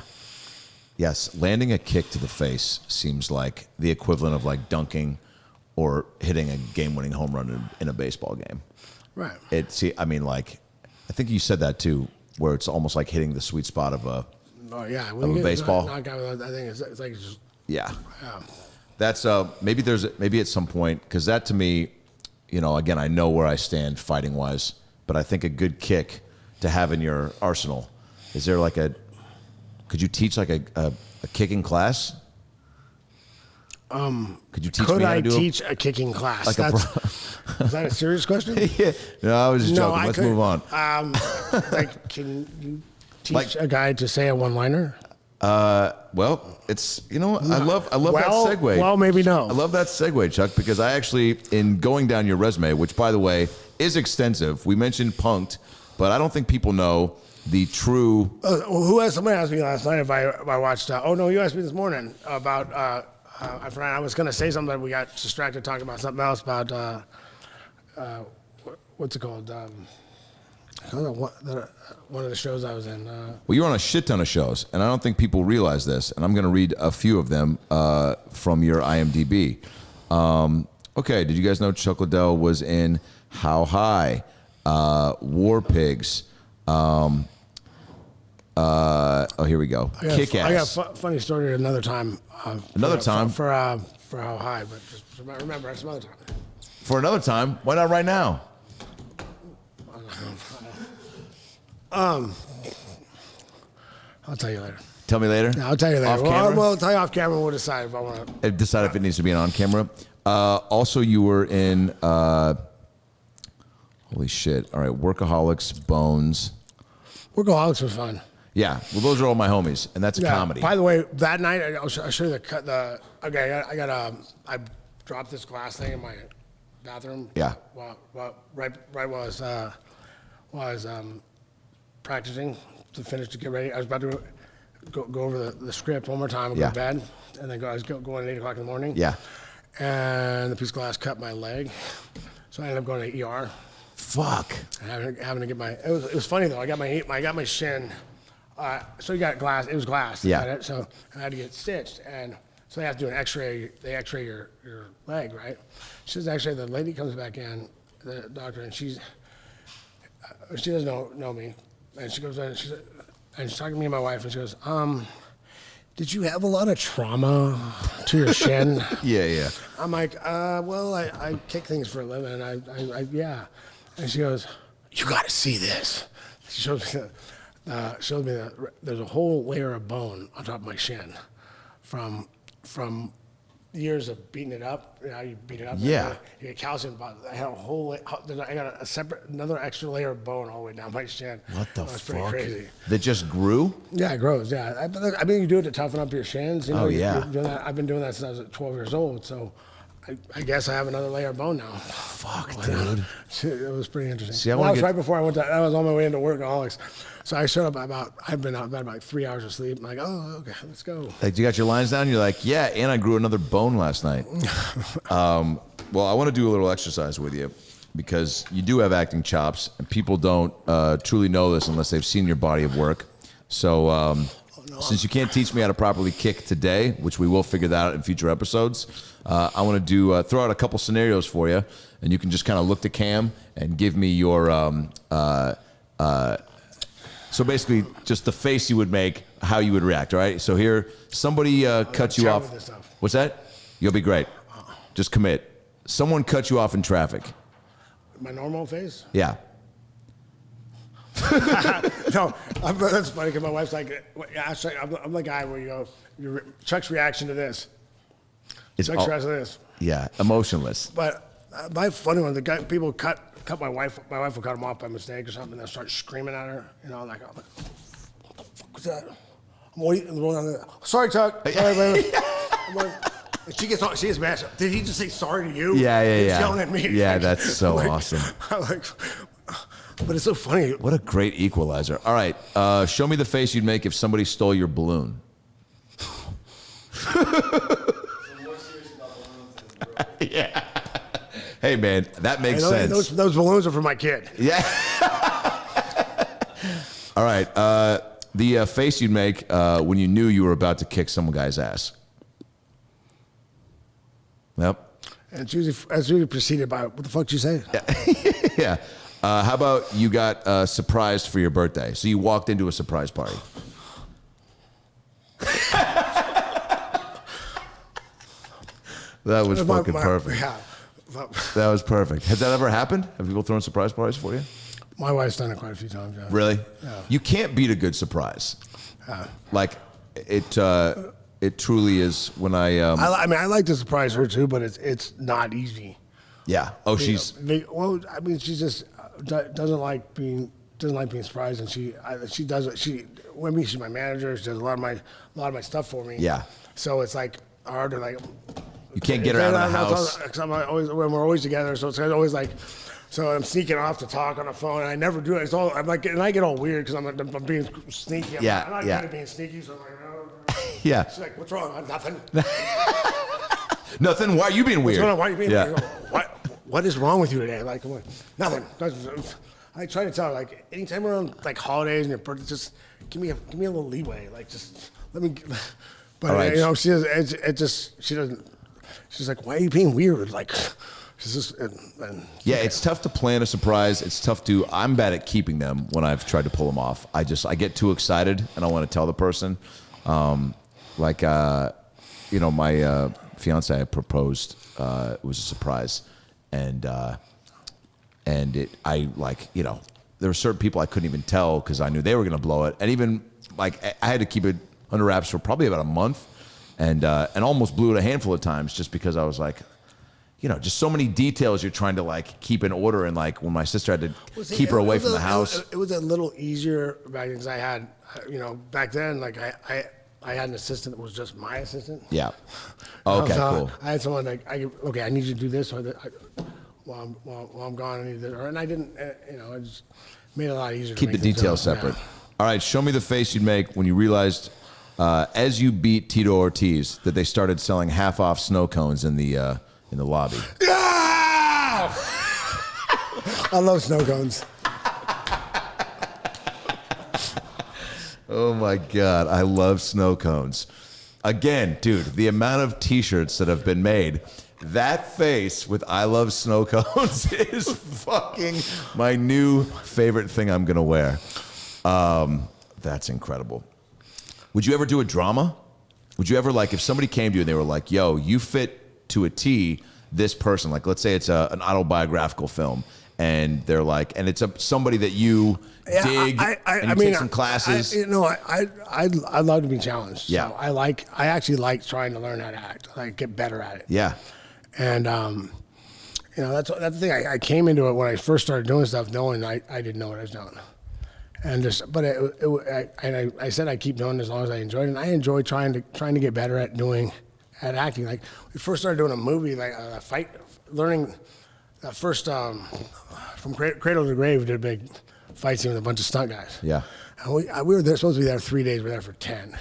Yes, landing a kick to the face seems like the equivalent of like dunking or hitting a game-winning home run in a baseball game. Right. I think you said that too, where it's almost like hitting the sweet spot of a baseball. I think it's like just, yeah. That's maybe at some point, because that to me, again, I know where I stand fighting wise, but I think a good kick to have in your arsenal. Is there like could you teach like a kicking class? Could you teach me how to do a kicking class? Like is that a serious question? Yeah. No, I was just joking. Let's move on. Can you teach a guy to say a one-liner? Well, it's I love that segue. Well, maybe no. I love that segue, Chuck, because I actually, in going down your resume, which by the way is extensive, we mentioned Punked, but I don't think people know the true. Somebody asked me last night if I watched. You asked me this morning about. I was going to say something, but we got distracted talking about something else about what's it called? I don't know, one of the shows I was in. Well, you're on a shit ton of shows, and I don't think people realize this, and I'm going to read a few of them from your IMDb. Okay, did you guys know Chuck Liddell was in How High, War Pigs, here we go, Kick-Ass. I got a funny story another time. For How High, but just remember, that's some other time. For another time? Why not right now? I'll tell you later. Tell me later? No, I'll tell you later. Off camera? Well, I'll tell you off camera. We'll decide if I want to. Decide if it needs to be on camera. Also, you were in... hold Holy shit. All right, Workaholics, Bones. Workaholics was fun. Yeah, well, those are all my homies, and that's a comedy. By the way, that night I'll show you okay. I dropped this glass thing in my bathroom. Yeah. Right while I was practicing to finish to get ready. I was about to go over the script one more time and go to bed, and then I was going at 8 o'clock in the morning. Yeah. And the piece of glass cut my leg, so I ended up going to ER. Fuck. And having to get my. It was funny though. I got my shin. So you got glass. It was glass. Yeah. So I had to get stitched, and so they have to do an X-ray. They X-ray your leg, right? She does X-ray. The lady comes back in, the doctor, and she doesn't know me, and she goes in, and she's talking to me and my wife, and she goes, did you have a lot of trauma to your shin? Yeah. I'm like, well, I kick things for a living, and I yeah. And she goes, you got to see this. She shows me that there's a whole layer of bone on top of my shin from years of beating it up. You know, you beat it up. Yeah. You get calcium. I had a whole. I got another extra layer of bone all the way down my shin. What the That's fuck? pretty crazy. That just grew? Yeah, it grows. Yeah, I mean, you do it to toughen up your shins. You know, Oh, yeah. you're doing that. I've been doing that since I was 12 years old. So, I guess I have another layer of bone now. Fuck, dude. It was pretty interesting. See, That was right before I went to. I was on my way into Workaholics, so I showed up I've been out about 3 hours of sleep. I'm like, oh, okay, let's go. Like, you got your lines down? You're like, yeah, and I grew another bone last night. Well, I want to do a little exercise with you because you do have acting chops, and people don't truly know this unless they've seen your body of work. So since you can't teach me how to properly kick today, which we will figure that out in future episodes, I want to throw out a couple scenarios for you, and you can just kind of look to Cam and give me your so basically just the face you would make, how you would react. All right. So here, somebody cuts you off. What's that? You'll be great. Just commit. Someone cut you off in traffic. My normal face? Yeah. No, that's funny because my wife's like, I'm the guy where you go, Chuck's reaction to this. Chuck's reaction to this. Yeah, emotionless. But my funny one, people cut my wife. My wife will cut him off by mistake or something. They'll start screaming at her. You know, like, what's that? I'm waiting. Sorry, Chuck. Sorry, baby. I'm like, and she gets mad. Did he just say sorry to you? Yeah. He's yelling at me. Yeah, that's so awesome. But it's so funny. What a great equalizer. All right, show me the face you'd make if somebody stole your balloon. Yeah. Hey, man, that makes sense. Those balloons are for my kid. Yeah. All right, the face you'd make when you knew you were about to kick some guy's ass. Yep. And it's usually preceded by, what the fuck did you say? Yeah. How about you got surprised for your birthday? So you walked into a surprise party. That was fucking perfect. Yeah. That was perfect. Has that ever happened? Have people thrown surprise parties for you? My wife's done it quite a few times. Yeah. Really? Yeah. You can't beat a good surprise. Like it truly is. When I mean, I like to surprise her too, but it's not easy. Yeah. Oh, she's. Well, I mean, she just doesn't like being surprised, and she does it. With me, she's my manager. She does a lot of my stuff for me. Yeah. So it's like hard to like. You can't get her out of the house. When we're always together, so it's always like. So I'm sneaking off to talk on the phone, and I never do it. It's all I'm like, and I get all weird because I'm being sneaky. I'm not good at being sneaky, so I'm like, oh. Yeah. She's like, "What's wrong?" Nothing. Nothing. Why are you being weird? What's going on? Why are you being weird? What is wrong with you today? Like, come on. Nothing. I try to tell her, like, anytime we're on like holidays and your birthday, just give me a little leeway. Like, just let me. But right. you know, she doesn't. She's like, why are you being weird? Like, she's just. Yeah, it's tough to plan a surprise. It's tough to. I'm bad at keeping them when I've tried to pull them off. I get too excited and I want to tell the person. You know, my fiance I proposed. It was a surprise, and I like, you know, there were certain people I couldn't even tell because I knew they were going to blow it, and even like I had to keep it under wraps for probably about a month, and almost blew it a handful of times just because I was like, just so many details you're trying to like keep in order. And like when my sister had to keep her away from the house. It was a little easier back then because I had, back then, like I had an assistant that was just my assistant. Yeah. Okay, cool. I had someone like, I need you to do this while I'm gone. I need this, and I didn't, I just made it a lot easier. Keep the details separate. Yeah. All right, show me the face you'd make when you realized, as you beat Tito Ortiz, that they started selling half-off snow cones in the lobby. Yeah! I love snow cones. Oh my God, I love snow cones. Again, dude, the amount of T-shirts that have been made, that face with "I love snow cones" is fucking my new favorite thing I'm gonna wear. That's incredible. Would you ever do a drama? Would you ever, like, if somebody came to you and they were like, "Yo, you fit to a T this person," like let's say it's an autobiographical film, and they're like, and it's somebody that you dig, and you take some classes. I'd love to be challenged. Yeah. So I actually like trying to learn how to act, like get better at it. Yeah. And that's the thing. I came into it when I first started doing stuff, knowing I didn't know what I was doing, and I said I keep doing it as long as I enjoyed it. And I enjoy trying to get better at acting. Like we first started doing a movie, like a fight, learning. First, from Cradle to Grave, did a big fight scene with a bunch of stunt guys. Yeah. And we were there, supposed to be there 3 days. We were there for 10.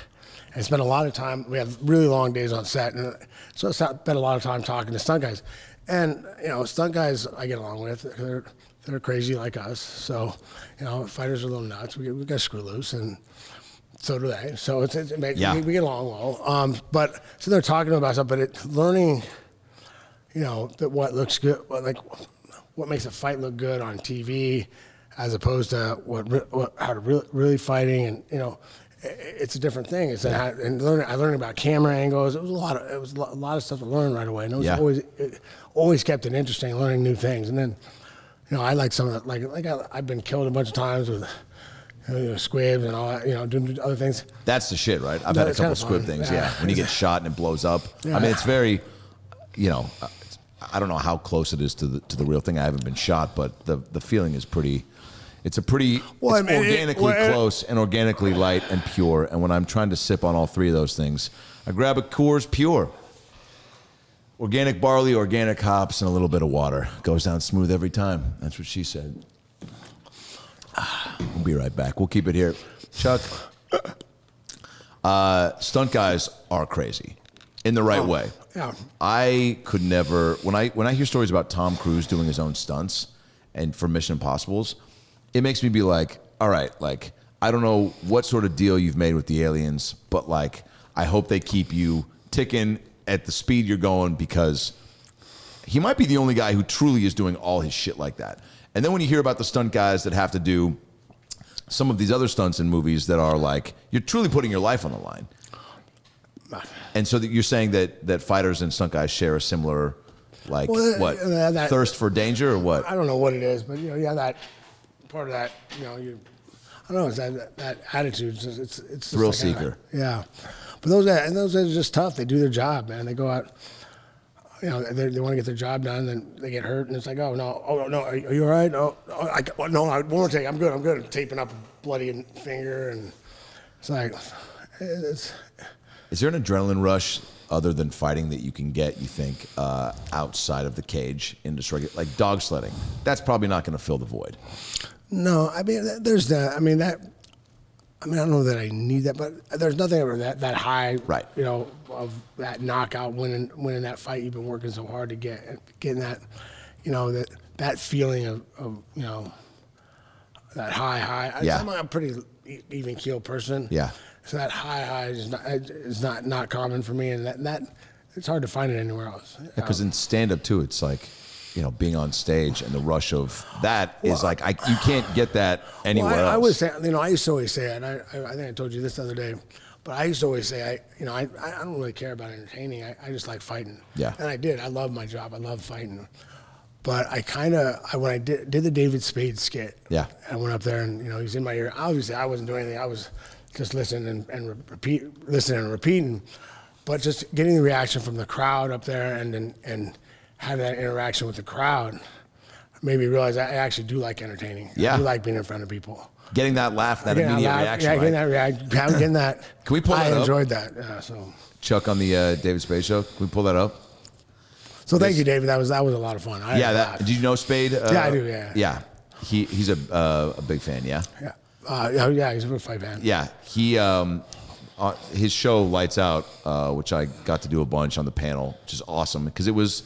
And spent a lot of time. We had really long days on set, and so I spent a lot of time talking to stunt guys. And stunt guys I get along with. They're crazy like us. So fighters are a little nuts. We got screw loose, and so do they. So we get along well. But so they're talking about stuff, but learning. That what looks good, what makes a fight look good on TV, as opposed to how to really fighting, and it's a different thing. It's I learned about camera angles. It was a lot of stuff to learn right away. And it always kept it interesting, learning new things. And then, I like some of that. I've been killed a bunch of times with squibs and all that. Doing other things. That's the shit, right? I've had a couple squib things. Yeah, when you get shot and it blows up. Yeah. I mean, it's very. I don't know how close it is to the real thing. I haven't been shot, but the feeling is pretty. It's organically close and organically light and pure. And when I'm trying to sip on all three of those things, I grab a Coors Pure. Organic barley, organic hops, and a little bit of water. Goes down smooth every time. That's what she said. We'll be right back. We'll keep it here. Chuck, stunt guys are crazy. In the right way. Yeah. I could never, when I hear stories about Tom Cruise doing his own stunts and for Mission Impossibles, it makes me be like, all right, like, I don't know what sort of deal you've made with the aliens, but like, I hope they keep you ticking at the speed you're going, because he might be the only guy who truly is doing all his shit like that. And then when you hear about the stunt guys that have to do some of these other stunts in movies that are like, you're truly putting your life on the line. And so that you're saying that fighters and stunt guys share a similar, thirst for danger, or what? I don't know what it is, but that part of that, I don't know, it's that attitude. It's thrill seeker. Yeah, but those guys are just tough. They do their job, man. They go out, they want to get their job done, then they get hurt, and it's like, oh no, are you all right? No, one more take. I'm good. I'm taping up a bloody finger, and it's like, Is there an adrenaline rush other than fighting that you can get, you think, outside of the cage in just regular, like dog sledding? That's probably not going to fill the void. No, I mean, there's that. I don't know that I need that, but there's nothing ever that high, right? Of that knockout, winning that fight you've been working so hard to getting that, that feeling of that high. Yeah. I'm a pretty even keeled person. Yeah. So that high is not common for me, and that it's hard to find it anywhere else. Because in stand-up too, it's like, being on stage and the rush of that is like you can't get that anywhere else. I would say, I used to always say, and I think I told you this the other day, but I used to always say, I don't really care about entertaining. I just like fighting. Yeah. And I did. I love my job. I love fighting. But when I did the David Spade skit, yeah, I went up there and he's in my ear. Obviously, I wasn't doing anything. I was just listening and repeating, but just getting the reaction from the crowd up there and having that interaction with the crowd made me realize I actually do like entertaining. Yeah. I do like being in front of people. Getting that laugh, that Getting immediate that laugh, reaction. Yeah, getting right? that reaction. Getting that. Can we pull that I up? enjoyed that. Yeah, so. Chuck on the David Spade show. Can we pull that up? So thank you, David. That was a lot of fun. Did you know Spade? Yeah, I do. Yeah. Yeah. He's a big fan. Yeah. Yeah. Yeah. He's a big fight fan. Yeah. His show Lights Out, which I got to do a bunch on the panel, which is awesome because it was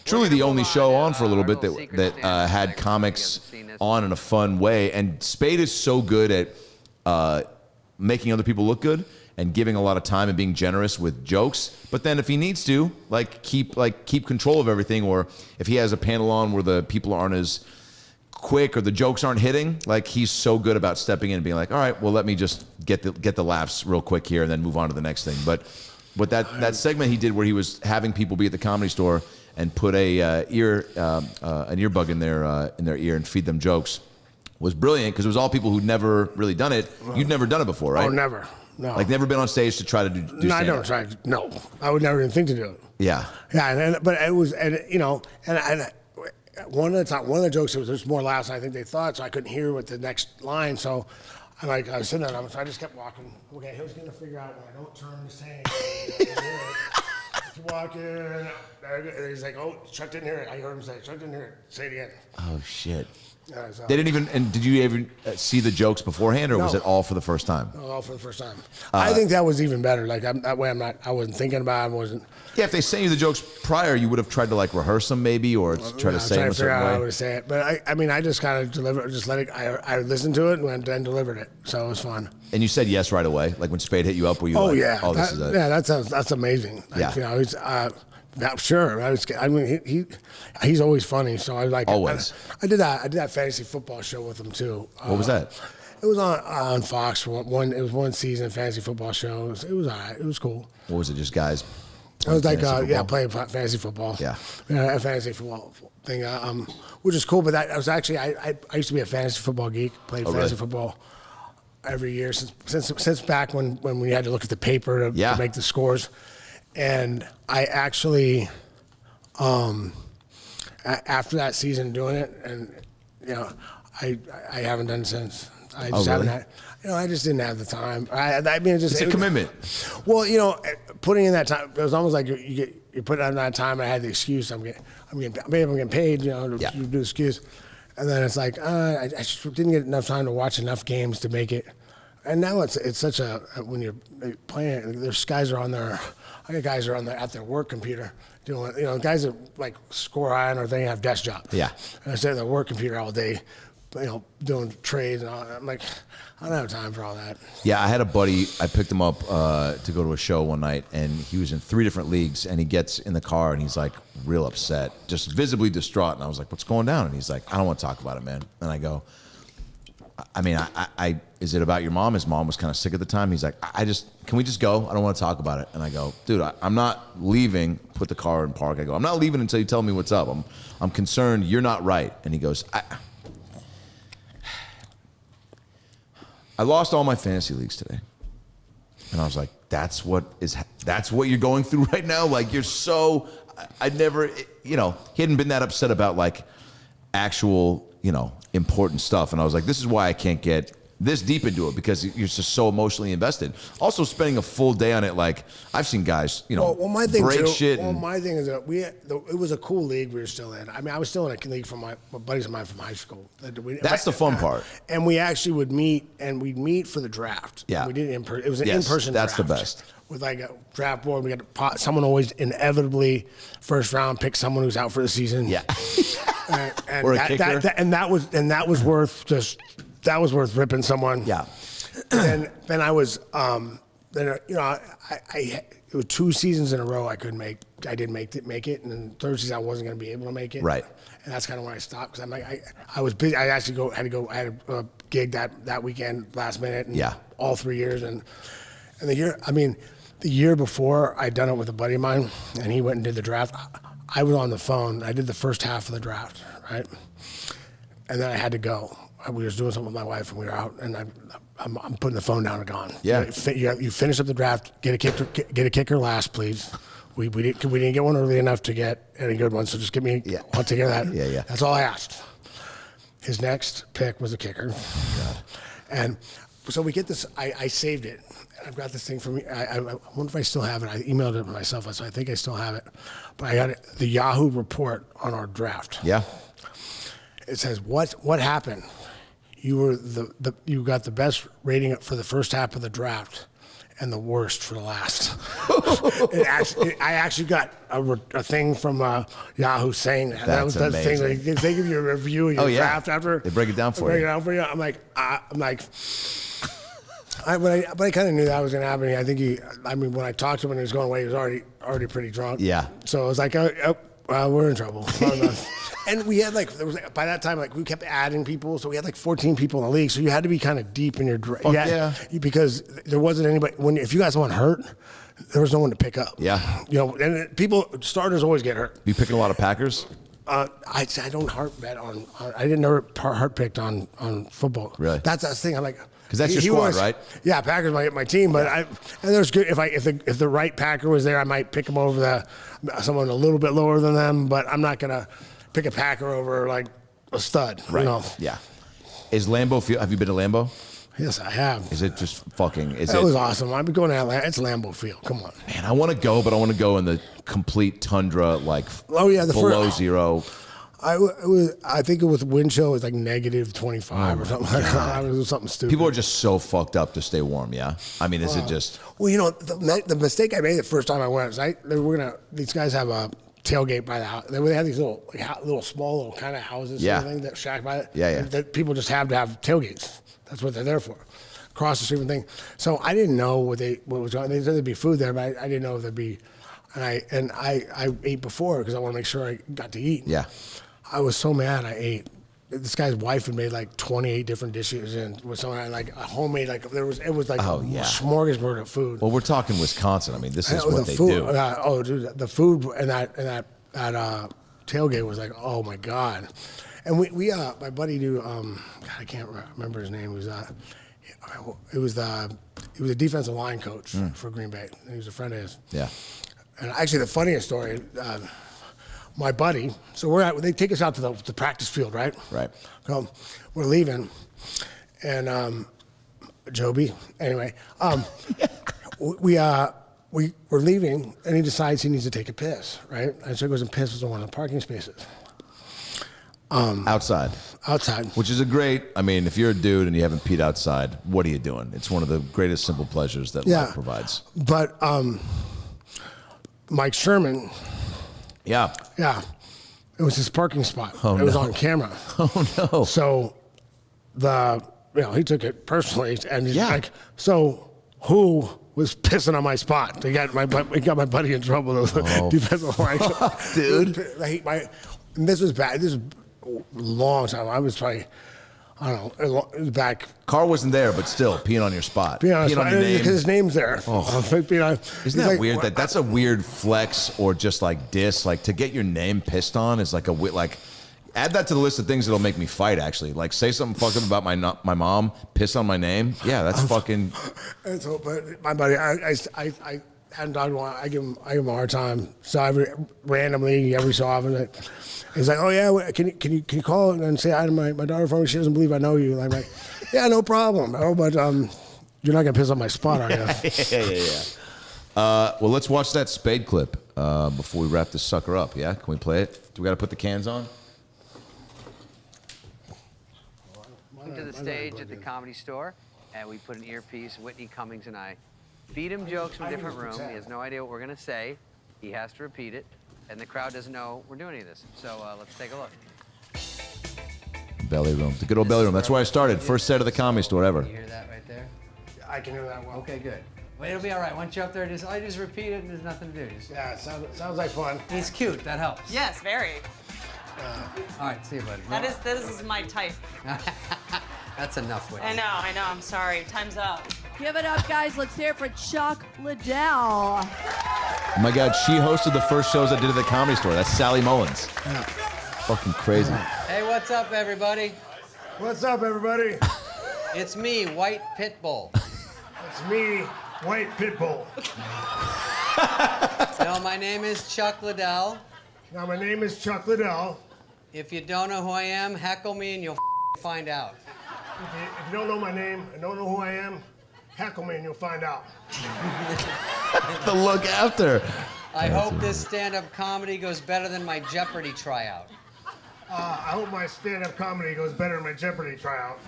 truly the only show on for a little bit that had comics on in a fun way. And Spade is so good at making other people look good and giving a lot of time and being generous with jokes. But then if he needs to, keep control of everything, or if he has a panel on where the people aren't as quick or the jokes aren't hitting, he's so good about stepping in and being like, all right, well, let me just get the laughs real quick here and then move on to the next thing. But that segment he did where he was having people be at the Comedy Store and put an earbud in their ear and feed them jokes was brilliant because it was all people who'd never really done it. You'd never done it before, right? Oh, never. No. Never been on stage to try to do No, I never tried. No, I would never even think to do it. Yeah. Yeah, but it was, one of the jokes there was more laughs than I think they thought, so I couldn't hear what the next line. So I was sitting there, so I just kept walking. Okay, he was gonna figure out when I don't turn the same. Keep walking. And he's like, "Oh, Chuck didn't hear it." I heard him say, "Chuck didn't hear it. Say it again." Oh shit. Yeah, so, They didn't even. And did you even see the jokes beforehand, or was it all for the first time? all for the first time. I think that was even better. That way, I wasn't thinking about it. I wasn't. Yeah, if they sent you the jokes prior, you would have tried to rehearse them maybe, or try to say them a certain way. I would say it, but I just kind of delivered, just let it. I listened to it and then delivered it, so it was fun. And you said yes right away, like when Spade hit you up, were you? Oh like, yeah, oh this is it. Yeah, that's amazing. Yeah. He's sure. He's always funny, so I like always. I did that fantasy football show with him too. What was that? It was on Fox for one. It was one season fantasy football show. It was all right. It was cool. What was it? Just guys. I was playing fantasy football. Yeah, a fantasy football thing, which is cool. But that I was actually I used to be a fantasy football geek. Played fantasy football every year since back when we had to look at the paper to make the scores. And I actually, after that season doing it, and I haven't done it since. I just haven't had. I just didn't have the time. It's a commitment. Well, putting in that time, it was almost like you put in that time. I had the excuse. I'm getting paid. To do the excuse, and then it's like I just didn't get enough time to watch enough games to make it. And now it's such a when you're playing. There's guys are on their. I got guys are at their work computer doing. Guys that score high on or they have desk jobs. Yeah. And I sit at their work computer all day. Doing trades and all that. I'm like, I don't have time for all that. Yeah, I had a buddy, I picked him up to go to a show one night, and he was in 3 different leagues, and he gets in the car, and he's like real upset, just visibly distraught, and I was like, what's going down? And he's like, I don't want to talk about it, man. And I go, is it about your mom? His mom was kind of sick at the time. He's like, can we just go? I don't want to talk about it. And I go, dude, I'm not leaving, put the car in park. I go, I'm not leaving until you tell me what's up. I'm concerned you're not right. And he goes, I lost all my fantasy leagues today. And I was like, that's what you're going through right now? You're so, I'd never, he hadn't been that upset about actual, important stuff. And I was like, this is why I can't get this deep into it, because you're just so emotionally invested. Also spending a full day on it, I've seen guys, my thing break too, shit. My thing is that it was a cool league we were still in. I was still in a league from my buddies of mine from high school. That's the fun part. And we actually would meet, and we'd meet for the draft. Yeah. We did it was an in-person that's draft. the best. With a draft board, we got someone always inevitably first round pick someone who's out for the season. Yeah. and or a kicker. That was worth ripping someone. Yeah. And then I was, it was 2 seasons in a row I didn't make it, and then third season I wasn't going to be able to make it. Right. And that's kind of when I stopped, because I was busy. I actually I had a gig that weekend last minute. And all 3 years, and the year before I'd done it with a buddy of mine, and he went and did the draft. I was on the phone. I did the first half of the draft, right? And then I had to go. We were doing something with my wife, and we were out, and I'm putting the phone down and gone. Yeah. You finish up the draft. Get a kicker last, please. we didn't get one early enough to get any good ones, so just give me one ticket of that. Yeah. That's all I asked. His next pick was a kicker. God. And so we get this, I saved it. I've got this thing from me. I wonder if I still have it. I emailed it myself, so I think I still have it. But I got it, the Yahoo report on our draft. Yeah. It says, what happened? You were you got the best rating for the first half of the draft and the worst for the last. I actually got a thing from Yahoo saying that. That was the thing. They give you a review of your draft after. They break it down for you. Break it down for you. I'm like, but I kind of knew that was going to happen. I think when I talked to him and he was going away, he was already pretty drunk. Yeah. So I was like, we're in trouble. And we had by that time, we kept adding people. So we had 14 people in the league. So you had to be kind of deep in your draft. Yeah. Because there wasn't anybody, if you guys went hurt, there was no one to pick up. Yeah. And starters always get hurt. You picking a lot of Packers? I don't heart bet on. I didn't never heart picked on football. Really? That's the thing. I'm like, because that's your squad, right? Yeah, Packers my team, but and there's good if the right Packer was there, I might pick him over someone a little bit lower than them, but I'm not gonna pick a Packer over a stud. Right. Yeah. Is Lambeau Field? Have you been to Lambeau? Yes, I have. Is it just fucking? It was awesome. I've been going to Atlanta. It's Lambeau Field. Come on, man. I want to go, but I want to go in the complete tundra, below zero. I think with wind chill, it was negative 25 or something like that. It was something stupid. People are just so fucked up to stay warm. Yeah, I mean, is it just? Well, the mistake I made the first time I went was these guys have a tailgate by the house. They had these little small kind of houses. Yeah. Sort of thing that shack by it. Yeah. That people just have to have tailgates. That's what they're there for. Across the street and thing. So I didn't know what was going on. They said there'd be food there, but I didn't know if there'd be. And I ate before because I want to make sure I got to eat. Yeah. I was so mad I ate. This guy's wife had made 28 different dishes and with someone a homemade it was a smorgasbord of food. Well, we're talking Wisconsin. I mean, this is what they do. Dude, the food and that tailgate was oh my god. And we my buddy knew I can't remember his name. He was a defensive line coach for Green Bay. He was a friend of his. Yeah. And actually, the funniest story. My buddy, so they take us out to the practice field, right? Right. So we're leaving, and Joby. Anyway, we're leaving, and he decides he needs to take a piss, right? And so he goes and pisses on one of the parking spaces. Outside. Which is I mean, if you're a dude and you haven't peed outside, what are you doing? It's one of the greatest simple pleasures that life provides. But Mike Sherman. Yeah. Yeah. It was his parking spot. Oh, it was on camera. Oh, no. So he took it personally. And he's so who was pissing on my spot? He got my buddy in trouble. Defensive line. Dude. This was bad. This was a long time. I was probably, I don't know, it was back. Car wasn't there, but still, peeing on your spot. Peeing on your name. Because his name's there. Oh. Isn't that weird? That's a weird flex or just diss. To get your name pissed on is add that to the list of things that'll make me fight, actually. Say something fucking about my mom, piss on my name. Yeah, that's fucking. And so, but my buddy, I hadn't talked to him. I give him a hard time. So randomly, every so often, he's like, "Oh yeah, can you call and say hi to my daughter for me? She doesn't believe I know you." And I'm like, "Yeah, no problem. Oh, but you're not gonna piss on my spot, are you?" Yeah. Well, let's watch that Spade clip before we wrap this sucker up. Yeah, can we play it? Do we got to put the cans on? To the stage at the Comedy Store, and we put an earpiece. Whitney Cummings and I feed him jokes from a different room. He has no idea what we're going to say. He has to repeat it, and the crowd doesn't know we're doing any of this. So let's take a look. Belly room. The good old belly room. That's where I started. First set of the Comedy Store ever. You hear that right there? I can hear that well. Okay, good. Well, it'll be all right. Once you're up there, I just repeat it, and there's nothing to do. Yeah, it sounds like fun. He's cute. That helps. Yes, very. All right, see you, buddy. This is my type. That's enough, Whitney. I know. I'm sorry. Time's up. Give it up, guys. Let's hear it for Chuck Liddell. Oh my God, she hosted the first shows I did at the Comedy Store. That's Sally Mullins. Yeah. Fucking crazy. Hey, what's up, everybody? What's up, everybody? It's me, White Pitbull. It's me, White pit bull. No, my name is Chuck Liddell. Now, my name is Chuck Liddell. If you don't know who I am, heckle me and you'll find out. If you don't know my name and don't know who I am, heckle me and you'll find out. The look after. I hope this stand-up comedy goes better than my Jeopardy tryout. I hope my stand-up comedy goes better than my Jeopardy tryout.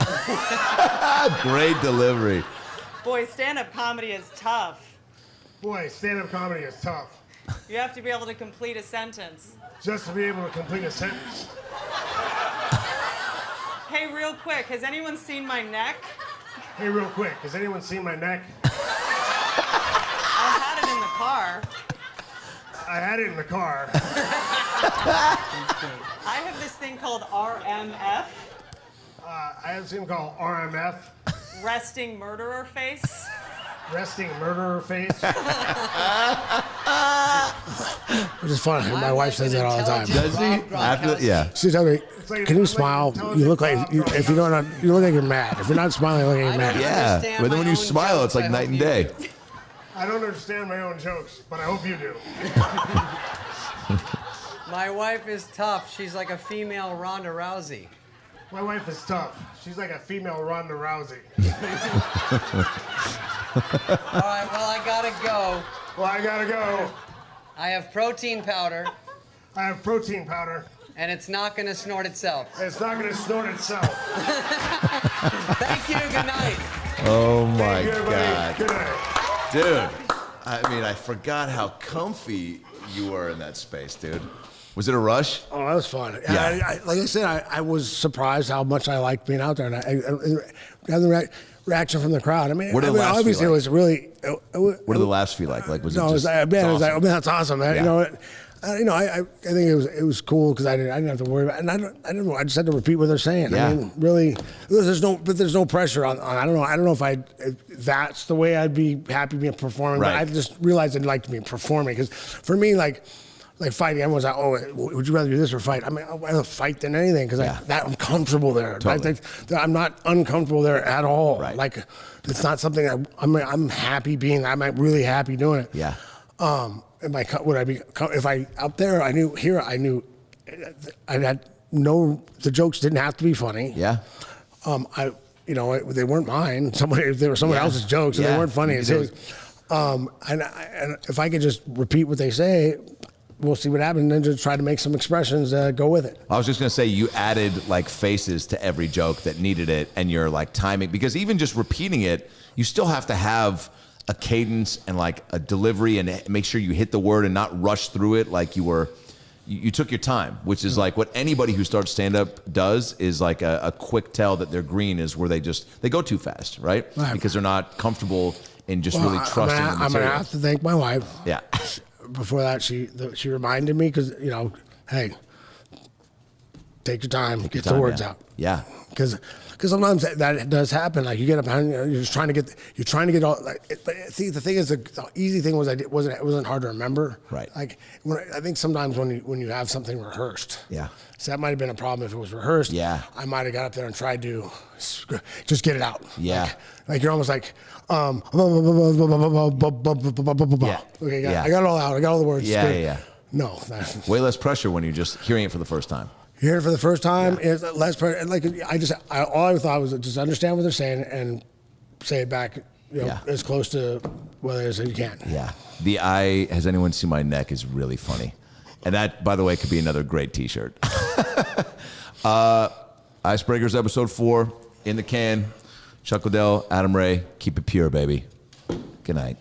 Great delivery. Boy, stand-up comedy is tough. Boy, stand-up comedy is tough. You have to be able to complete a sentence. Just to be able to complete a sentence. Hey, real quick, has anyone seen my neck? Hey, real quick, has anyone seen my neck? I had it in the car. I had it in the car. I have this thing called RMF, I have something called RMF, resting murderer face. resting murderer face. Which is funny. My wife says that all the time. Does he? After, yeah. She tells me, like "Can you an smile? You intelligent look like if you don't, you look like you're mad. If you're not smiling, you look like you're mad." Yeah. understand But then my when you own smile, jokes, it's like I night hope and you day. do. I don't understand my own jokes, but I hope you do. My wife is tough. She's like a female Ronda Rousey. My wife is tough. She's like a female Ronda Rousey. All right, well, I gotta go. Well, I gotta go. I have protein powder, I have protein powder. and it's not gonna snort itself. It's not gonna snort itself. Thank you, good night. Oh my Thank you, everybody. God. Good night. Dude, I mean, I forgot how comfy you were in that space, dude. Was it a rush? Oh, that was fun. Yeah. Like I said, I was surprised how much I liked being out there, and I had the reaction from the crowd. I mean, What did the laughs feel obviously like? it was really. What did the laughs feel like? Like, was it No, it was, just man, it was awesome? like, man, that's awesome, man. Yeah. I think it was cool because I didn't have to worry about it. And I don't know. I just had to repeat what they're saying. Yeah. I mean, really, there's no pressure on I don't know if that's the way I'd be happy being performing. Right. But I just realized I'd like to be performing because for me, like fighting, everyone's like, oh, would you rather do this or fight? I mean, I'd rather fight than anything because I'm comfortable there. Totally. I'm not uncomfortable there at all. Right. Like, it's not something I'm happy being. I'm really happy doing it. Yeah. Would I be if I out there? I knew I had no. The jokes didn't have to be funny. Yeah. They weren't mine. They were someone else's jokes, and Yeah. they weren't funny. You It's could his. And if I could just repeat what they say, we'll see what happens, and then just try to make some expressions go with it. I was just gonna say you added like faces to every joke that needed it, and you're like timing because even just repeating it, you still have to have a cadence and like a delivery and make sure you hit the word and not rush through it like you took your time, which is like what anybody who starts stand-up does is like a quick tell that they're green is where they go too fast, right? Because they're not comfortable in just really trusting the material. I'm gonna have to thank my wife. Yeah. Before that, she reminded me because hey, take your time, get the words out. Yeah. Because sometimes that does happen. Like you get up and you're just trying to get all. Like, see, the thing is, the easy thing was it wasn't hard to remember. Right. Like I think sometimes when you have something rehearsed. Yeah. So that might have been a problem if it was rehearsed. Yeah. I might have got up there and tried to just get it out. Yeah. Like you're almost like. Okay, Yeah. I got it all out. I got all the words. Yeah, Good. yeah. No. Way less pressure when you're just hearing it for the first time. Hear it for the first time is less pressure. And like all I thought was just understand what they're saying and say it back, as close to what it is as you can. Yeah. The has anyone seen my neck is really funny. And that, by the way, could be another great t-shirt. Icebreakers episode 4 in the can. Chuck Liddell, Adam Ray, keep it pure, baby. Good night.